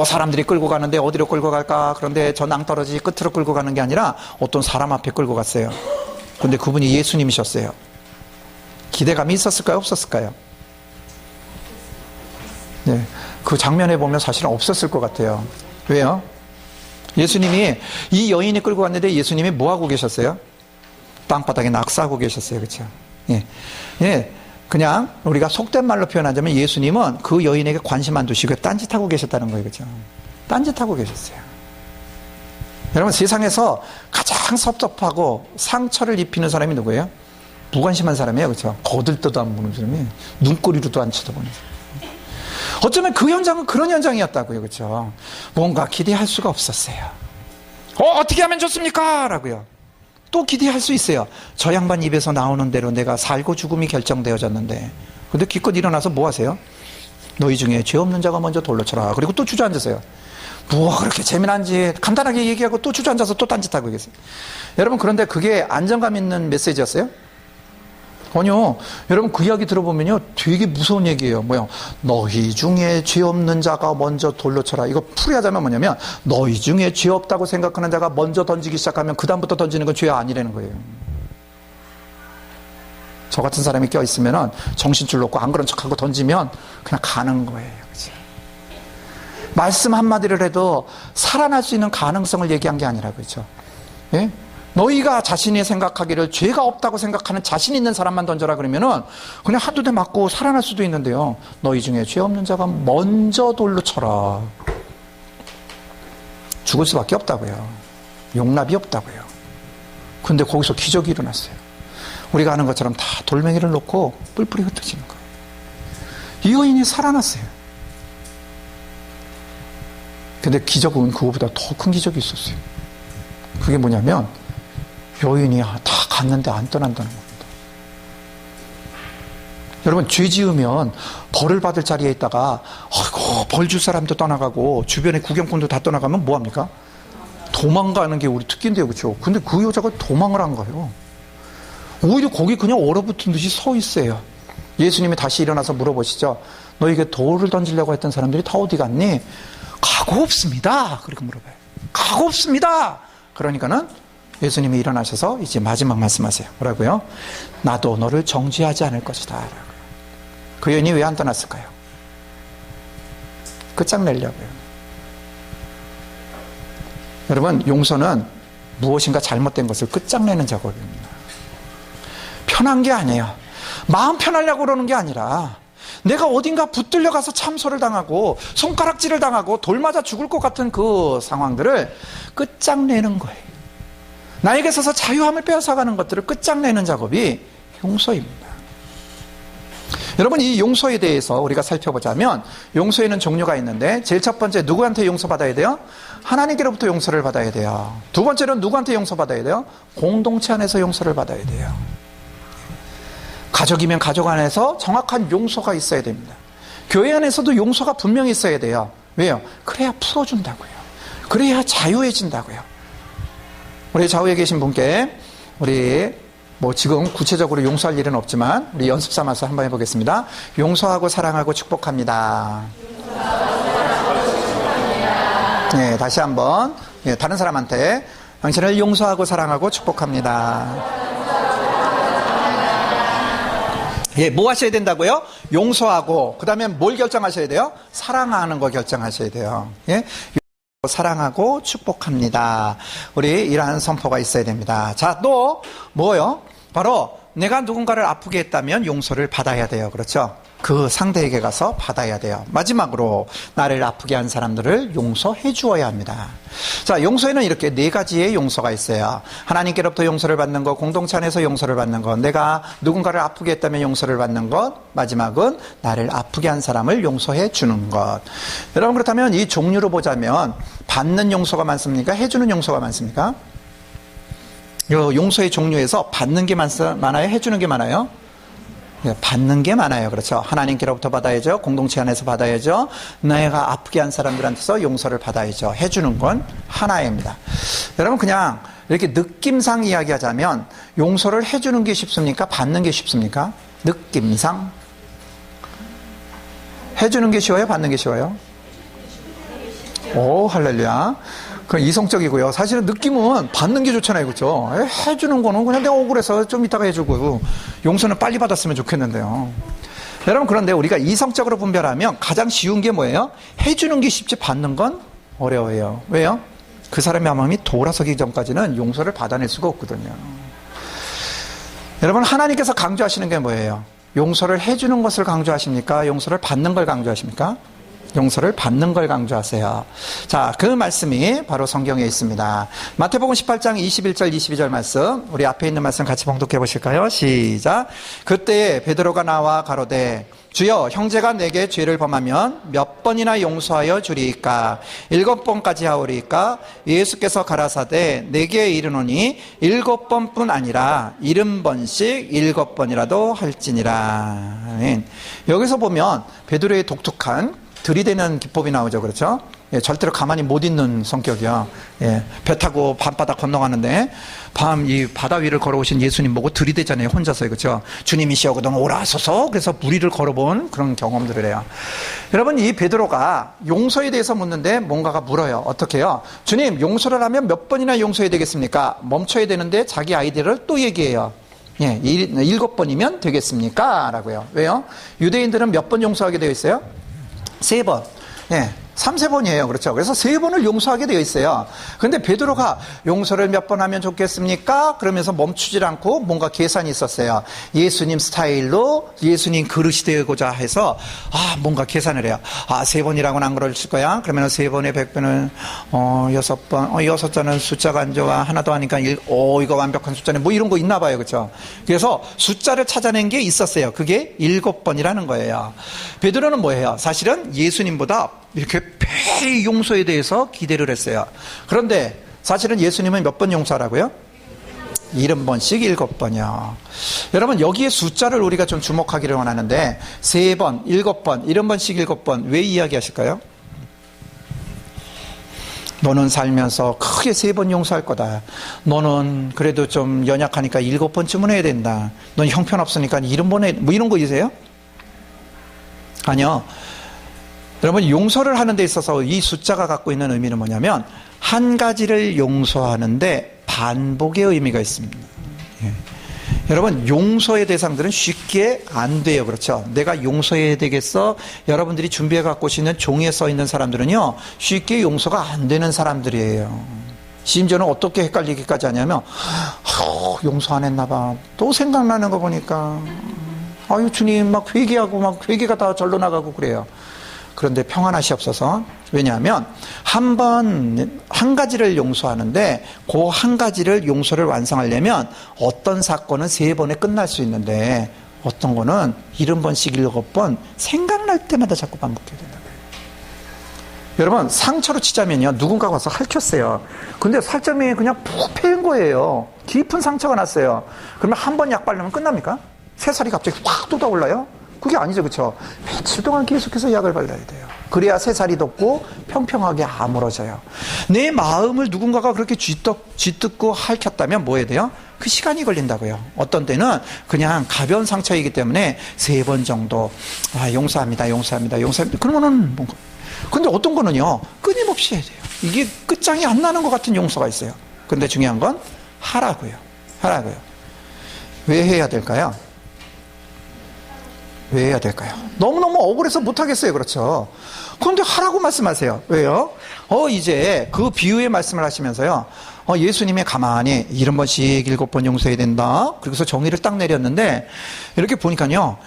사람들이 끌고 가는데 어디로 끌고 갈까? 그런데 저 낭떠러지 끝으로 끌고 가는 게 아니라 어떤 사람 앞에 끌고 갔어요. 근데 그분이 예수님이셨어요. 기대감이 있었을까요, 없었을까요? 네, 그 장면에 보면 사실은 없었을 것 같아요. 왜요? 예수님이 이 여인이 끌고 갔는데 예수님이 뭐 하고 계셨어요? 땅바닥에 낙서하고 계셨어요, 그렇죠? 예, 예, 그냥 우리가 속된 말로 표현하자면 예수님은 그 여인에게 관심 안 두시고 딴짓하고 계셨다는 거예요, 그렇죠? 딴짓하고 계셨어요. 여러분, 세상에서 가장 섭섭하고 상처를 입히는 사람이 누구예요? 무관심한 사람이에요, 그렇죠? 거들떠도 안 보는 사람이, 눈꼬리로도 안 쳐다보는 사람. 어쩌면 그 현장은 그런 현장이었다고요, 그렇죠? 뭔가 기대할 수가 없었어요. 어떻게 하면 좋습니까? 라고요. 또 기대할 수 있어요. 저 양반 입에서 나오는 대로 내가 살고 죽음이 결정되어졌는데, 근데 기껏 일어나서 뭐 하세요? 너희 중에 죄 없는 자가 먼저 돌로 쳐라. 그리고 또 주저앉으세요. 뭐가 그렇게 재미난지 간단하게 얘기하고 또 주저앉아서 또 딴짓하고 계세요. 여러분, 그런데 그게 안정감 있는 메시지였어요? 아니요. 여러분, 그 이야기 들어보면요, 되게 무서운 얘기예요. 뭐요? 너희 중에 죄 없는 자가 먼저 돌로 쳐라. 이거 풀이하자면 뭐냐면, 너희 중에 죄 없다고 생각하는 자가 먼저 던지기 시작하면 그 다음부터 던지는 건 죄 아니라는 거예요. 저 같은 사람이 껴있으면 정신줄 놓고 안 그런 척하고 던지면 그냥 가는 거예요, 그치? 말씀 한마디를 해도 살아날 수 있는 가능성을 얘기한 게 아니라, 그렇죠? 예? 너희가 자신이 생각하기를 죄가 없다고 생각하는 자신 있는 사람만 던져라 그러면은 그냥 한두 대 맞고 살아날 수도 있는데요. 너희 중에 죄 없는 자가 먼저 돌로 쳐라. 죽을 수밖에 없다고요. 용납이 없다고요. 근데 거기서 기적이 일어났어요. 우리가 아는 것처럼 다 돌멩이를 놓고 뿔뿔이 흩어지는 거예요. 이 여인이 살아났어요. 근데 기적은 그거보다 더 큰 기적이 있었어요. 그게 뭐냐면 여인이 다 갔는데 안 떠난다는 겁니다. 여러분, 죄 지으면 벌을 받을 자리에 있다가 아이고 벌 줄 사람도 떠나가고 주변에 구경꾼도 다 떠나가면 뭐합니까? 도망가는 게 우리 특기인데요, 그렇죠? 근데 그 여자가 도망을 한 거예요. 오히려 거기 그냥 얼어붙은 듯이 서 있어요. 예수님이 다시 일어나서 물어보시죠. 너에게 돌을 던지려고 했던 사람들이 다 어디 갔니? 가고 없습니다. 그렇게 물어봐요. 가고 없습니다. 그러니까는 예수님이 일어나셔서 이제 마지막 말씀하세요. 뭐라고요? 나도 너를 정죄하지 않을 것이다. 그 여인이 왜 안 떠났을까요? 끝장내려고요. 여러분, 용서는 무엇인가 잘못된 것을 끝장내는 작업입니다. 편한 게 아니에요. 마음 편하려고 그러는 게 아니라 내가 어딘가 붙들려 가서 참소를 당하고 손가락질을 당하고 돌 맞아 죽을 것 같은 그 상황들을 끝장내는 거예요. 나에게 있어서 자유함을 빼앗아가는 것들을 끝장내는 작업이 용서입니다. 여러분, 이 용서에 대해서 우리가 살펴보자면 용서에는 종류가 있는데 제일 첫 번째, 누구한테 용서받아야 돼요? 하나님께로부터 용서를 받아야 돼요. 두 번째는 누구한테 용서받아야 돼요? 공동체 안에서 용서를 받아야 돼요. 가족이면 가족 안에서 정확한 용서가 있어야 됩니다. 교회 안에서도 용서가 분명히 있어야 돼요. 왜요? 그래야 풀어준다고요. 그래야 자유해진다고요. 우리 좌우에 계신 분께 우리 지금 구체적으로 용서할 일은 없지만 우리 연습 삼아서 한번 해보겠습니다. 용서하고 사랑하고 축복합니다. 네, 다시 한번 다른 사람한테 당신을 용서하고 사랑하고 축복합니다. 예, 뭐 하셔야 된다고요? 용서하고, 그 다음에 뭘 결정하셔야 돼요? 사랑하는 거 결정하셔야 돼요. 예? 사랑하고 축복합니다. 우리 이러한 선포가 있어야 됩니다. 자, 또 뭐요? 바로 내가 누군가를 아프게 했다면 용서를 받아야 돼요. 그렇죠? 그 상대에게 가서 받아야 돼요. 마지막으로 나를 아프게 한 사람들을 용서해 주어야 합니다. 자, 용서에는 이렇게 네 가지의 용서가 있어요. 하나님께로부터 용서를 받는 것, 공동체 안에서 용서를 받는 것, 내가 누군가를 아프게 했다면 용서를 받는 것, 마지막은 나를 아프게 한 사람을 용서해 주는 것. 여러분, 그렇다면 이 종류로 보자면 받는 용서가 많습니까? 해주는 용서가 많습니까? 용서의 종류에서 받는 게 많아요? 해주는 게 많아요? 받는 게 많아요. 그렇죠? 하나님께로부터 받아야죠. 공동체 안에서 받아야죠. 내가 아프게 한 사람들한테서 용서를 받아야죠. 해주는 건 하나입니다. 여러분, 그냥 이렇게 느낌상 이야기하자면 용서를 해주는 게 쉽습니까? 받는 게 쉽습니까? 느낌상. 해주는 게 쉬워요? 받는 게 쉬워요? 오, 할렐루야. 그건 이성적이고요. 사실은 느낌은 받는 게 좋잖아요. 그렇죠? 해주는 거는 그냥 내가 억울해서 좀 이따가 해주고 용서는 빨리 받았으면 좋겠는데요. 여러분, 그런데 우리가 이성적으로 분별하면 가장 쉬운 게 뭐예요? 해주는 게 쉽지 받는 건 어려워요. 왜요? 그 사람의 마음이 돌아서기 전까지는 용서를 받아낼 수가 없거든요. 여러분, 하나님께서 강조하시는 게 뭐예요? 용서를 해주는 것을 강조하십니까? 용서를 받는 걸 강조하십니까? 용서를 받는 걸 강조하세요. 자, 그 말씀이 바로 성경에 있습니다. 마태복음 18장 21절 22절 말씀, 우리 앞에 있는 말씀 같이 봉독해 보실까요? 시작. 그때 베드로가 나와 가로되 주여, 형제가 내게 죄를 범하면 몇 번이나 용서하여 주리이까? 7번까지 하오리이까? 예수께서 가라사대 내게 이르노니 7번뿐 아니라 70번씩 7번이라도 할지니라. 여기서 보면 베드로의 독특한 들이대는 기법이 나오죠. 그렇죠? 예, 절대로 가만히 못 있는 성격이요. 예, 배 타고 밤바다 건너가는데 이 바다 위를 걸어오신 예수님 보고 들이대잖아요. 혼자서. 그렇죠? 주님이시여 그동안 오라소서. 그래서 무리를 걸어본 그런 경험들을 해요. 여러분, 이 베드로가 용서에 대해서 묻는데 뭔가가 물어요. 어떻게 해요? 주님, 용서를 하면 몇 번이나 용서해야 되겠습니까? 멈춰야 되는데 자기 아이디어를 또 얘기해요. 예, 7번이면 되겠습니까? 라고요. 왜요? 유대인들은 몇 번 용서하게 되어 있어요? 3번. 예. 3세번이에요. 그렇죠. 그래서 3번을 용서하게 되어 있어요. 그런데 베드로가 용서를 몇 번 하면 좋겠습니까? 그러면서 멈추질 않고 뭔가 계산이 있었어요. 예수님 스타일로 예수님 그릇이 되고자 해서 뭔가 계산을 해요. 3번이라고는 안 그러실 거야. 그러면 3번에 100번은 6번. 6자는 숫자가 안 좋아. 하나 더 하니까 이거 완벽한 숫자네. 뭐 이런 거 있나 봐요. 그렇죠. 그래서 숫자를 찾아낸 게 있었어요. 그게 7번이라는 거예요. 베드로는 뭐예요? 사실은 예수님보다 이렇게 매일 용서에 대해서 기대를 했어요. 그런데 사실은 예수님은 몇 번 용서하라고요? 70번씩 7번이요. 여러분, 여기에 숫자를 우리가 좀 주목하기를 원하는데 3번, 7번, 70번씩 7번 왜 이야기하실까요? 너는 살면서 크게 3번 용서할 거다. 너는 그래도 좀 연약하니까 7번쯤은 해야 된다. 넌 형편없으니까 7번 해. 뭐 이런 거 있으세요? 아니요. 여러분, 용서를 하는 데 있어서 이 숫자가 갖고 있는 의미는 뭐냐면 한 가지를 용서하는데 반복의 의미가 있습니다. 예. 여러분, 용서의 대상들은 쉽게 안 돼요. 그렇죠? 내가 용서해야 되겠어? 여러분들이 준비해 갖고 오시는 종이에 써 있는 사람들은요, 쉽게 용서가 안 되는 사람들이에요. 심지어는 어떻게 헷갈리기까지 하냐면 용서 안 했나 봐. 또 생각나는 거 보니까 아유 주님 막 회개하고 막 회개가 다 절로 나가고 그래요. 그런데 평안하시옵소서. 왜냐하면 한 가지를 용서하는데 그 한 가지를 용서를 완성하려면 어떤 사건은 3번에 끝날 수 있는데 어떤 거는 70번씩 7번 생각날 때마다 자꾸 반복해야 된다. 여러분, 상처로 치자면요, 누군가가 와서 핥혔어요. 근데 살점이 그냥 푹 패인 거예요. 깊은 상처가 났어요. 그러면 한 번 약 바르면 끝납니까? 새살이 갑자기 확 돋아올라요? 그게 아니죠. 그렇죠? 며칠 동안 계속해서 약을 발라야 돼요. 그래야 새살이 돋고 평평하게 아물어져요. 내 마음을 누군가가 그렇게 쥐뜯고 핥혔다면 뭐 해야 돼요? 그 시간이 걸린다고요. 어떤 때는 그냥 가벼운 상처이기 때문에 3번 정도 용서합니다. 그러면은 뭔가. 근데 어떤 거는요, 끊임없이 해야 돼요. 이게 끝장이 안 나는 것 같은 용서가 있어요. 근데 중요한 건 하라고요. 왜 해야 될까요? 왜 해야 될까요? 너무너무 억울해서 못하겠어요. 그렇죠? 그런데 하라고 말씀하세요. 왜요? 이제 그 비유의 말씀을 하시면서요, 예수님이 가만히 70번씩 7번 용서해야 된다. 그래서 정의를 딱 내렸는데, 이렇게 보니까요,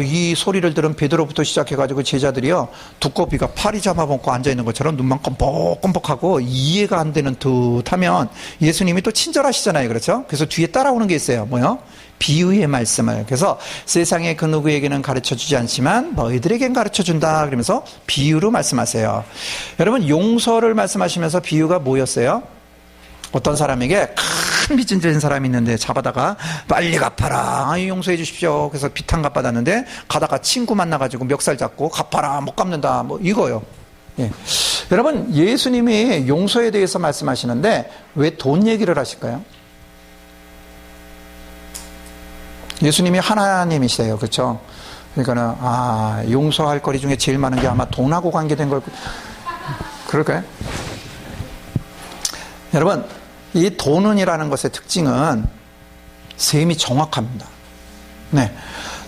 이 소리를 들은 베드로부터 시작해가지고 제자들이요, 두꺼비가 파리 잡아먹고 앉아있는 것처럼 눈만 껌뻑껌뻑하고 이해가 안 되는 듯 하면 예수님이 또 친절하시잖아요. 그렇죠? 그래서 뒤에 따라오는 게 있어요. 뭐요? 비유의 말씀을. 그래서 세상의 그 누구에게는 가르쳐 주지 않지만 너희들에겐 가르쳐 준다. 그러면서 비유로 말씀하세요. 여러분, 용서를 말씀하시면서 비유가 뭐였어요? 어떤 사람에게 큰 빚진 진 사람이 있는데 잡아다가 빨리 갚아라. 용서해 주십시오. 그래서 비탄 갚아놨는데 가다가 친구 만나가지고 멱살 잡고 갚아라. 못 갚는다. 뭐 이거요. 예. 여러분, 예수님이 용서에 대해서 말씀하시는데 왜 돈 얘기를 하실까요? 예수님이 하나님이시대요. 그렇죠? 그러니까는 용서할 거리 중에 제일 많은 게 아마 돈하고 관계된 걸 그럴까요? 여러분, 이 돈은이라는 것의 특징은 셈이 정확합니다. 네.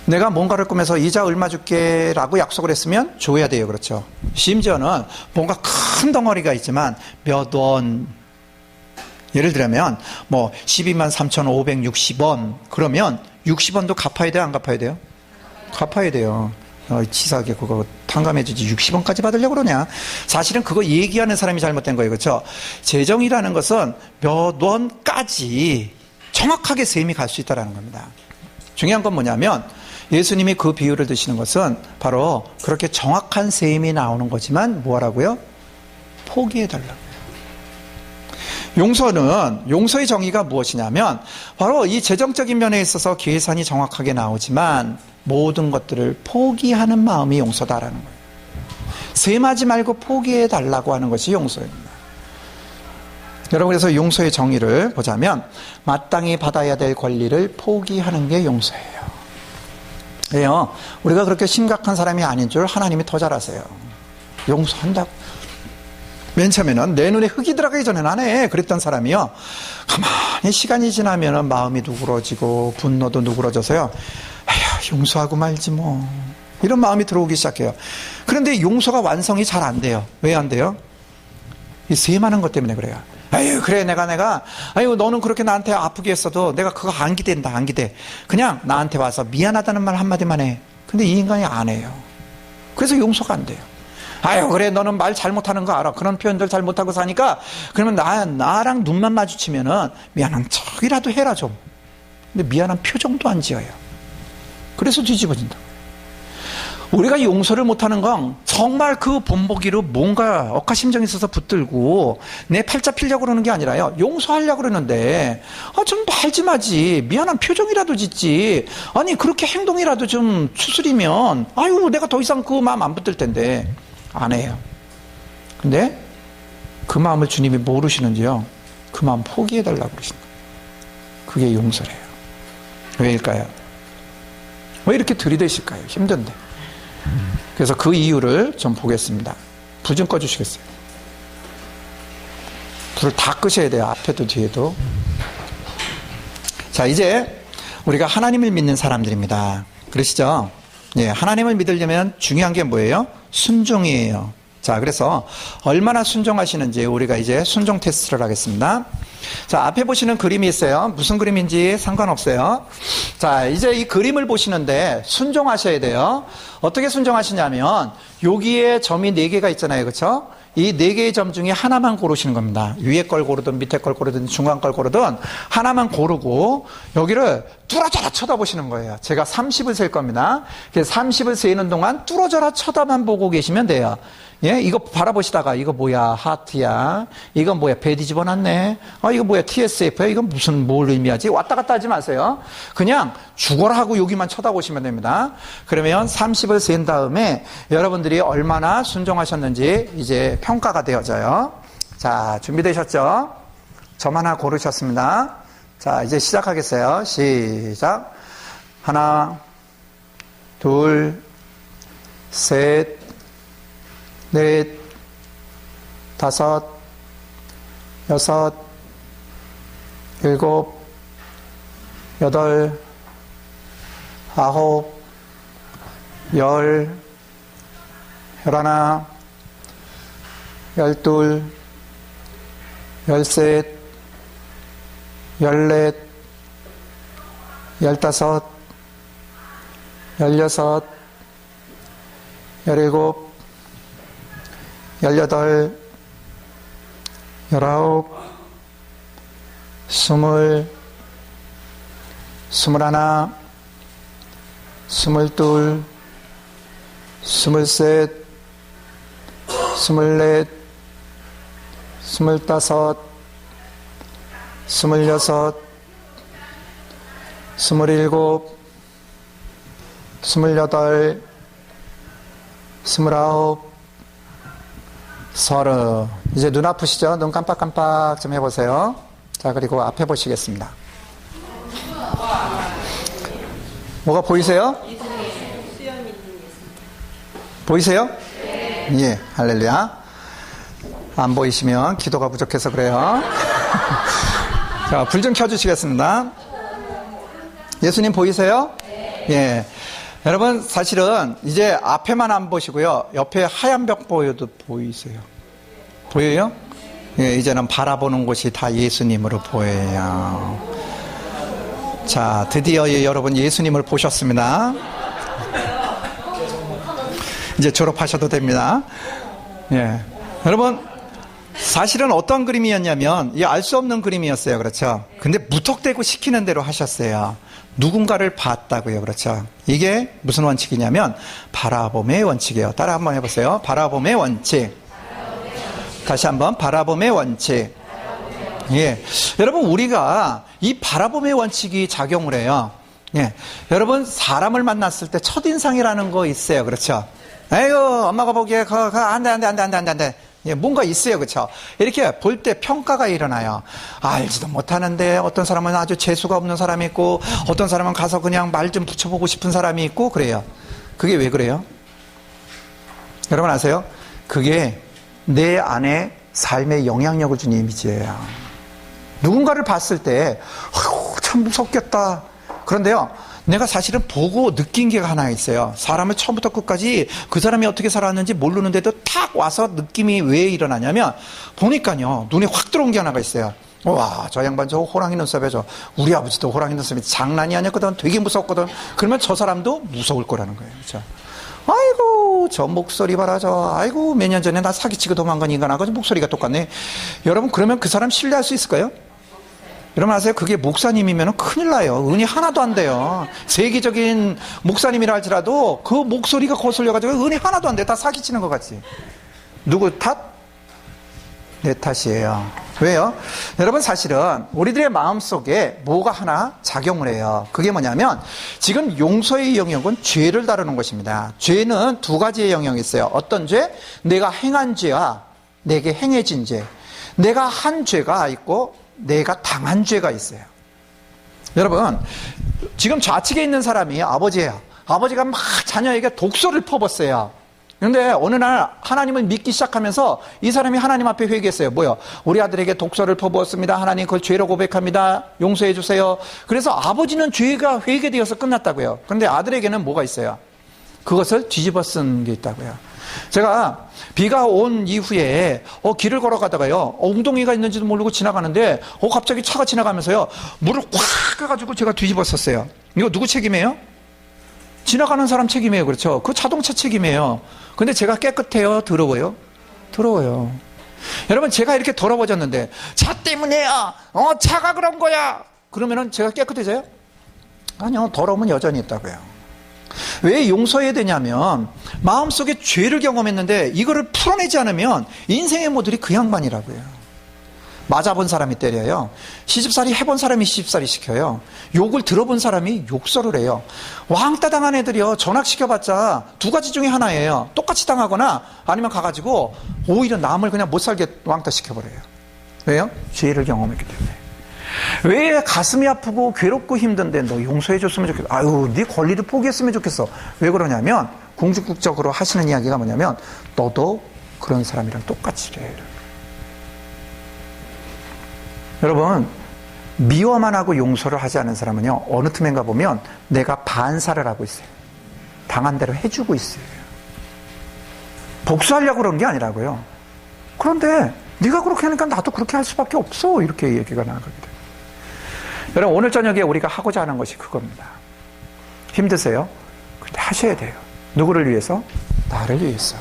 내가 뭔가를 꾸며서 이자 얼마 줄게 라고 약속을 했으면 줘야 돼요. 그렇죠? 심지어는 뭔가 큰 덩어리가 있지만 몇 원, 예를 들면 뭐 12만 3,560원 그러면 60원도 갚아야 돼요? 안 갚아야 돼요? 갚아야 돼요. 치사하게 그거 탕감해주지 60원까지 받으려고 그러냐? 사실은 그거 얘기하는 사람이 잘못된 거예요. 그렇죠? 재정이라는 것은 몇 원까지 정확하게 셈이 갈 수 있다는 겁니다. 중요한 건 뭐냐면 예수님이 그 비유를 드시는 것은 바로 그렇게 정확한 셈이 나오는 거지만 뭐라고요? 포기해달라고. 용서의 정의가 무엇이냐면 바로 이 재정적인 면에 있어서 계산이 정확하게 나오지만 모든 것들을 포기하는 마음이 용서다라는 거예요. 셈하지 말고 포기해달라고 하는 것이 용서입니다. 여러분, 그래서 용서의 정의를 보자면 마땅히 받아야 될 권리를 포기하는 게 용서예요. 왜요? 우리가 그렇게 심각한 사람이 아닌 줄 하나님이 더 잘 아세요. 용서한다고. 맨 처음에는 내 눈에 흙이 들어가기 전에는 안 해. 그랬던 사람이요. 가만히 시간이 지나면 마음이 누그러지고 분노도 누그러져서요. 에휴, 용서하고 말지 뭐. 이런 마음이 들어오기 시작해요. 그런데 용서가 완성이 잘 안 돼요. 왜 안 돼요? 이 셈하는 것 때문에 그래요. 아유, 그래, 아유, 너는 그렇게 나한테 아프게 했어도 내가 그거 안 기댄다, 안 기대. 그냥 나한테 와서 미안하다는 말 한마디만 해. 근데 이 인간이 안 해요. 그래서 용서가 안 돼요. 아유, 그래, 너는 말 잘못하는 거 알아. 그런 표현들 잘못하고 사니까, 그러면 나랑 눈만 마주치면은 미안한 척이라도 해라, 좀. 근데 미안한 표정도 안 지어요. 그래서 뒤집어진다. 우리가 용서를 못하는 건 정말 그 본보기로 뭔가 억하심정이 있어서 붙들고 내 팔자 피려고 그러는 게 아니라요. 용서하려고 그러는데 좀 말 좀 하지. 미안한 표정이라도 짓지. 아니 그렇게 행동이라도 좀 추스리면 아유 내가 더 이상 그 마음 안 붙들 텐데 안 해요. 근데 그 마음을 주님이 모르시는지요. 그 마음 포기해달라고 그러시는 거예요. 그게 용서래요. 왜일까요? 왜 이렇게 들이대실까요? 힘든데. 그래서 그 이유를 좀 보겠습니다. 불 좀 꺼주시겠어요? 불을 다 끄셔야 돼요. 앞에도 뒤에도. 자, 이제 우리가 하나님을 믿는 사람들입니다. 그러시죠? 예, 하나님을 믿으려면 중요한 게 뭐예요? 순종이에요. 자, 그래서 얼마나 순종하시는지 우리가 이제 순종 테스트를 하겠습니다. 자, 앞에 보시는 그림이 있어요. 무슨 그림인지 상관없어요. 자, 이제 이 그림을 보시는데 순종하셔야 돼요. 어떻게 순종하시냐면 여기에 점이 4개가 있잖아요. 그렇죠? 이 4개의 점 중에 하나만 고르시는 겁니다. 위에 걸 고르든 밑에 걸 고르든 중간 걸 고르든 하나만 고르고 여기를 뚫어져라 쳐다보시는 거예요. 제가 30을 셀 겁니다. 30을 세는 동안 뚫어져라 쳐다만 보고 계시면 돼요. 예, 이거 바라보시다가 이거 뭐야 하트야, 이건 뭐야 배 뒤집어놨네, 이거 뭐야 TSF야, 이건 무슨 뭘 의미하지? 왔다 갔다 하지 마세요. 그냥 죽어라 하고 여기만 쳐다보시면 됩니다. 그러면 30을 센 다음에 여러분들이 얼마나 순종하셨는지 이제 평가가 되어져요. 자, 준비되셨죠? 점 하나 고르셨습니다. 자, 이제 시작하겠어요. 시작. 하나, 둘, 셋, 넷, 다섯, 여섯, 일곱, 여덟, 아홉, 열, 열하나, 열둘, 열셋, 열넷, 열다섯, 열여섯, 열일곱, 18, 19, 20, 21, 22, 23, 24, 25, 26, 27, 28, 29, 30. 이제 눈 아프시죠? 눈 깜빡깜빡 좀 해보세요. 자, 그리고 앞에 보시겠습니다. 뭐가 보이세요? 보이세요? 예, 할렐루야. 안 보이시면 기도가 부족해서 그래요. 자, 불 좀 켜주시겠습니다. 예수님 보이세요? 예. 여러분, 사실은 이제 앞에만 안 보시고요. 옆에 하얀 벽 보이세요? 보여요? 예, 이제는 바라보는 곳이 다 예수님으로 보여요. 자, 드디어 여러분 예수님을 보셨습니다. 이제 졸업하셔도 됩니다. 예. 여러분, 사실은 어떤 그림이었냐면, 이 알 수 없는 그림이었어요. 그렇죠? 근데 무턱대고 시키는 대로 하셨어요. 누군가를 봤다고요. 그렇죠? 이게 무슨 원칙이냐면, 바라봄의 원칙이에요. 따라 한번 해보세요. 바라봄의 원칙. 다시 한번, 바라봄의 원칙. 예. 여러분, 우리가 이 바라봄의 원칙이 작용을 해요. 예. 여러분, 사람을 만났을 때 첫인상이라는 거 있어요. 그렇죠? 아이고, 엄마가 보기에, 안 돼. 예, 뭔가 있어요. 그렇죠? 이렇게 볼 때 평가가 일어나요. 알지도 못하는데 어떤 사람은 아주 재수가 없는 사람이 있고 어떤 사람은 가서 그냥 말 좀 붙여보고 싶은 사람이 있고 그래요. 그게 왜 그래요? 여러분 아세요? 그게 내 안에 삶에 영향력을 준 이미지예요. 누군가를 봤을 때 참 무섭겠다. 그런데요, 내가 사실은 보고 느낀 게 하나 있어요. 사람을 처음부터 끝까지 그 사람이 어떻게 살았는지 모르는데도 탁 와서 느낌이 왜 일어나냐면, 보니까요, 눈에 확 들어온 게 하나가 있어요. 와, 저 양반 저 호랑이 눈썹에 우리 아버지도 호랑이 눈썹이 장난이 아니었거든. 되게 무섭거든. 그러면 저 사람도 무서울 거라는 거예요. 그렇죠? 아이고, 저 목소리 봐라, 아이고, 몇 년 전에 나 사기치고 도망간 인간하고 목소리가 똑같네. 여러분, 그러면 그 사람 신뢰할 수 있을까요? 여러분 아세요? 그게 목사님이면 큰일 나요. 은혜 하나도 안 돼요. 세계적인 목사님이라 할지라도 그 목소리가 거슬려가지고 은혜 하나도 안 돼요. 다 사기치는 것 같지. 누구 탓? 내 탓이에요. 왜요? 여러분 사실은 우리들의 마음속에 뭐가 하나 작용을 해요. 그게 뭐냐면 지금 용서의 영역은 죄를 다루는 것입니다. 죄는 두 가지의 영역이 있어요. 어떤 죄? 내가 행한 죄와 내게 행해진 죄. 내가 한 죄가 있고 내가 당한 죄가 있어요. 여러분, 지금 좌측에 있는 사람이 아버지예요. 아버지가 막 자녀에게 독소를 퍼붓어요. 그런데 어느 날 하나님을 믿기 시작하면서 이 사람이 하나님 앞에 회개했어요. 뭐요? 우리 아들에게 독소를 퍼부었습니다. 하나님 그걸 죄로 고백합니다. 용서해 주세요. 그래서 아버지는 죄가 회개되어서 끝났다고요. 그런데 아들에게는 뭐가 있어요? 그것을 뒤집어 쓴 게 있다고요. 제가 비가 온 이후에 길을 걸어가다가요, 웅덩이가 있는지도 모르고 지나가는데 갑자기 차가 지나가면서요 물을 꽉 해가지고 제가 뒤집어 썼어요. 이거 누구 책임이에요? 지나가는 사람 책임이에요. 그렇죠? 그 자동차 책임이에요. 근데 제가 깨끗해요? 더러워요? 더러워요. 여러분, 제가 이렇게 더러워졌는데 차 때문에야, 차가 그런 거야, 그러면은 제가 깨끗해져요? 아니요, 더러움은 여전히 있다고요. 왜 용서해야 되냐면 마음속에 죄를 경험했는데 이거를 풀어내지 않으면 인생의 모델이 그 양반이라고요. 맞아본 사람이 때려요. 시집살이 해본 사람이 시집살이 시켜요. 욕을 들어본 사람이 욕설을 해요. 왕따 당한 애들이요, 전학시켜봤자 두 가지 중에 하나예요. 똑같이 당하거나 아니면 가가지고 오히려 남을 그냥 못살게 왕따 시켜버려요. 왜요? 죄를 경험했기 때문에. 왜 가슴이 아프고 괴롭고 힘든데 너 용서해 줬으면 좋겠어. 아유, 네 권리를 포기했으면 좋겠어. 왜 그러냐면 궁극적으로 하시는 이야기가 뭐냐면 너도 그런 사람이랑 똑같이 해. 여러분, 미워만 하고 용서를 하지 않은 사람은요, 어느 틈엔가 보면 내가 반사를 하고 있어요. 당한 대로 해주고 있어요. 복수하려고 그런 게 아니라고요. 그런데 네가 그렇게 하니까 나도 그렇게 할 수밖에 없어, 이렇게 얘기가 나가게 돼요. 여러분, 오늘 저녁에 우리가 하고자 하는 것이 그겁니다. 힘드세요? 근데 하셔야 돼요. 누구를 위해서? 나를 위해서.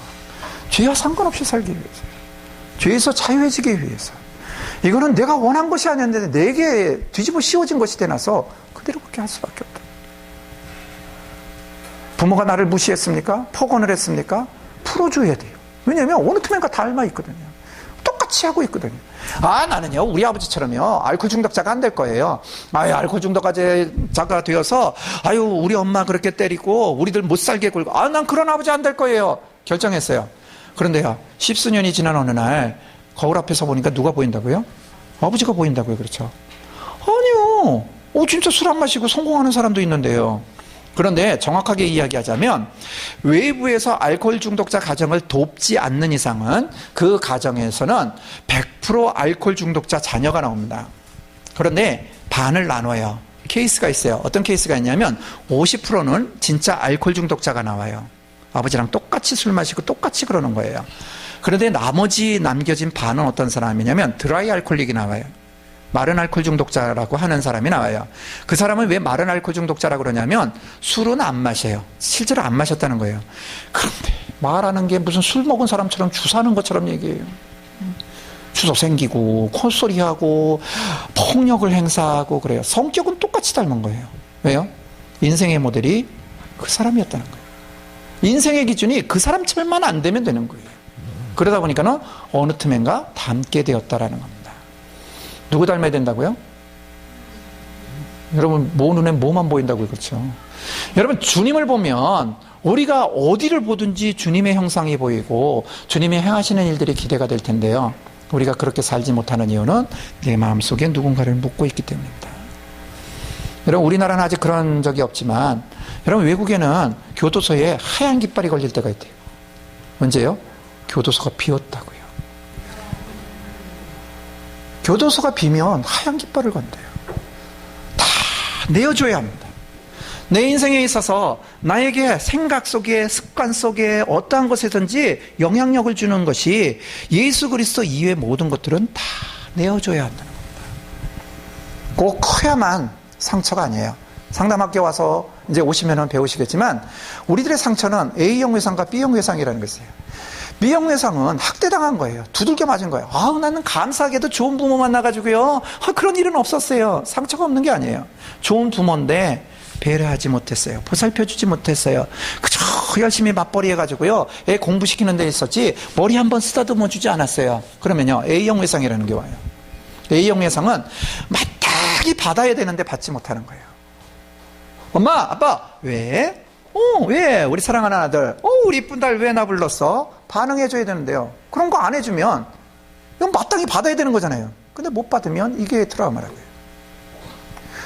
죄와 상관없이 살기 위해서. 죄에서 자유해지기 위해서. 이거는 내가 원한 것이 아니었는데 내게 뒤집어 씌워진 것이 되나서 그대로 그렇게 할 수밖에 없다. 부모가 나를 무시했습니까? 폭언을 했습니까? 풀어줘야 돼요. 왜냐하면 어느 틈엔가 닮아 있거든요. 똑같이 하고 있거든요. 나는요, 우리 아버지처럼요, 알코올 중독자가 안 될 거예요. 알코올 중독자가 되어서, 우리 엄마 그렇게 때리고, 우리들 못 살게 굴고, 난 그런 아버지 안 될 거예요. 결정했어요. 그런데요, 십수년이 지난 어느 날 거울 앞에서 보니까 누가 보인다고요? 아버지가 보인다고요. 그렇죠? 아니요. 진짜 술 안 마시고 성공하는 사람도 있는데요. 그런데 정확하게 이야기하자면 외부에서 알코올 중독자 가정을 돕지 않는 이상은 그 가정에서는 100% 알코올 중독자 자녀가 나옵니다. 그런데 반을 나눠요. 케이스가 있어요. 어떤 케이스가 있냐면 50%는 진짜 알코올 중독자가 나와요. 아버지랑 똑같이 술 마시고 똑같이 그러는 거예요. 그런데 나머지 남겨진 반은 어떤 사람이냐면 드라이 알코올릭이 나와요. 마른 알코올 중독자라고 하는 사람이 나와요. 그 사람은 왜 마른 알코올 중독자라고 그러냐면 술은 안 마셔요. 실제로 안 마셨다는 거예요. 그런데 말하는 게 무슨 술 먹은 사람처럼 주사하는 것처럼 얘기해요. 주소 생기고 콧소리하고 폭력을 행사하고 그래요. 성격은 똑같이 닮은 거예요. 왜요? 인생의 모델이 그 사람이었다는 거예요. 인생의 기준이 그 사람처럼만 안 되면 되는 거예요. 그러다 보니까는 어느 틈엔가 닮게 되었다라는 겁니다. 누구 닮아야 된다고요? 여러분, 눈에 뭐만 보인다고요? 그렇죠? 여러분, 주님을 보면 우리가 어디를 보든지 주님의 형상이 보이고 주님이 행하시는 일들이 기대가 될 텐데요. 우리가 그렇게 살지 못하는 이유는 내 마음속에 누군가를 묻고 있기 때문입니다. 여러분, 우리나라는 아직 그런 적이 없지만 여러분, 외국에는 교도소에 하얀 깃발이 걸릴 때가 있대요. 언제요? 교도소가 비었다고요. 교도소가 비면 하얀 깃발을 건대요. 다 내어줘야 합니다. 내 인생에 있어서 나에게 생각 속에, 습관 속에 어떠한 것에든지 영향력을 주는 것이 예수 그리스도 이외의 모든 것들은 다 내어줘야 한다는 겁니다. 꼭 커야만 상처가 아니에요. 상담학교 와서 이제 오시면 배우시겠지만 우리들의 상처는 A형 외상과 B형 외상이라는 것이에요. B형 외상은 학대당한 거예요. 두들겨 맞은 거예요. 나는 감사하게도 좋은 부모 만나가지고요. 그런 일은 없었어요. 상처가 없는 게 아니에요. 좋은 부모인데 배려하지 못했어요. 보살펴주지 못했어요. 그저 열심히 맞벌이 해가지고요. 애 공부시키는 데 있었지 머리 한번 쓰다듬어 주지 않았어요. 그러면요, A형 외상이라는 게 와요. A형 외상은 마땅히 받아야 되는데 받지 못하는 거예요. 엄마, 아빠, 왜? 왜? 우리 사랑하는 아들, 우리 이쁜 딸 왜 나 불렀어? 반응해줘야 되는데요. 그런 거 안 해주면 이건 마땅히 받아야 되는 거잖아요. 근데 못 받으면 이게 트라우마라고요.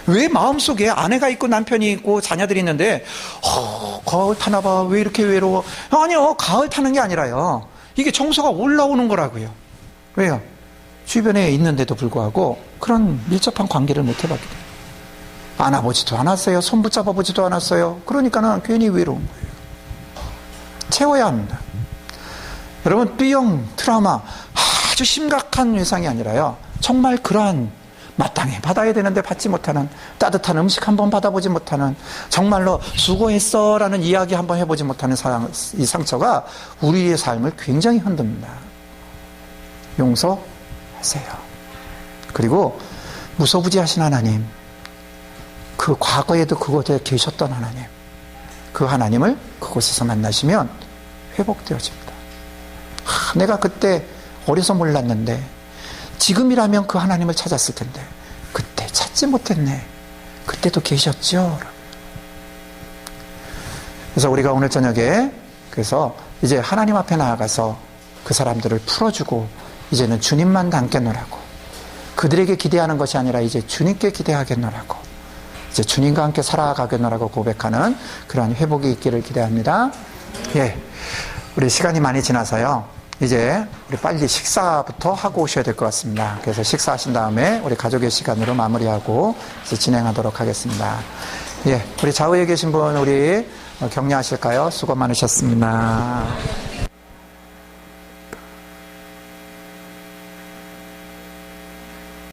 왜 마음속에 아내가 있고 남편이 있고 자녀들이 있는데 가을 타나 봐, 왜 이렇게 외로워? 아니요, 가을 타는 게 아니라요, 이게 정서가 올라오는 거라고요. 왜요? 주변에 있는데도 불구하고 그런 밀접한 관계를 못 해봤기 때문에. 안아보지도 않았어요. 손 붙잡아보지도 않았어요. 그러니까는 괜히 외로운 거예요. 채워야 합니다. 여러분, B형 트라우마 아주 심각한 외상이 아니라요, 정말 그러한 마땅히 받아야 되는데 받지 못하는, 따뜻한 음식 한번 받아보지 못하는, 정말로 수고했어 라는 이야기 한번 해보지 못하는 이 상처가 우리의 삶을 굉장히 흔듭니다. 용서하세요. 그리고 무소부지하신 하나님, 그 과거에도 그곳에 계셨던 하나님, 그 하나님을 그곳에서 만나시면 회복되어집니다. 내가 그때 어려서 몰랐는데 지금이라면 그 하나님을 찾았을 텐데 그때 찾지 못했네. 그때도 계셨죠. 그래서 우리가 오늘 저녁에 그래서 이제 하나님 앞에 나아가서 그 사람들을 풀어주고 이제는 주님만 닮겠노라고, 그들에게 기대하는 것이 아니라 이제 주님께 기대하겠노라고, 이제 주님과 함께 살아가겠노라고 고백하는 그러한 회복이 있기를 기대합니다. 예, 우리 시간이 많이 지나서요, 이제 우리 빨리 식사부터 하고 오셔야 될 것 같습니다. 그래서 식사하신 다음에 우리 가족의 시간으로 마무리하고 이제 진행하도록 하겠습니다. 예, 우리 좌우에 계신 분 우리 격려하실까요? 수고 많으셨습니다.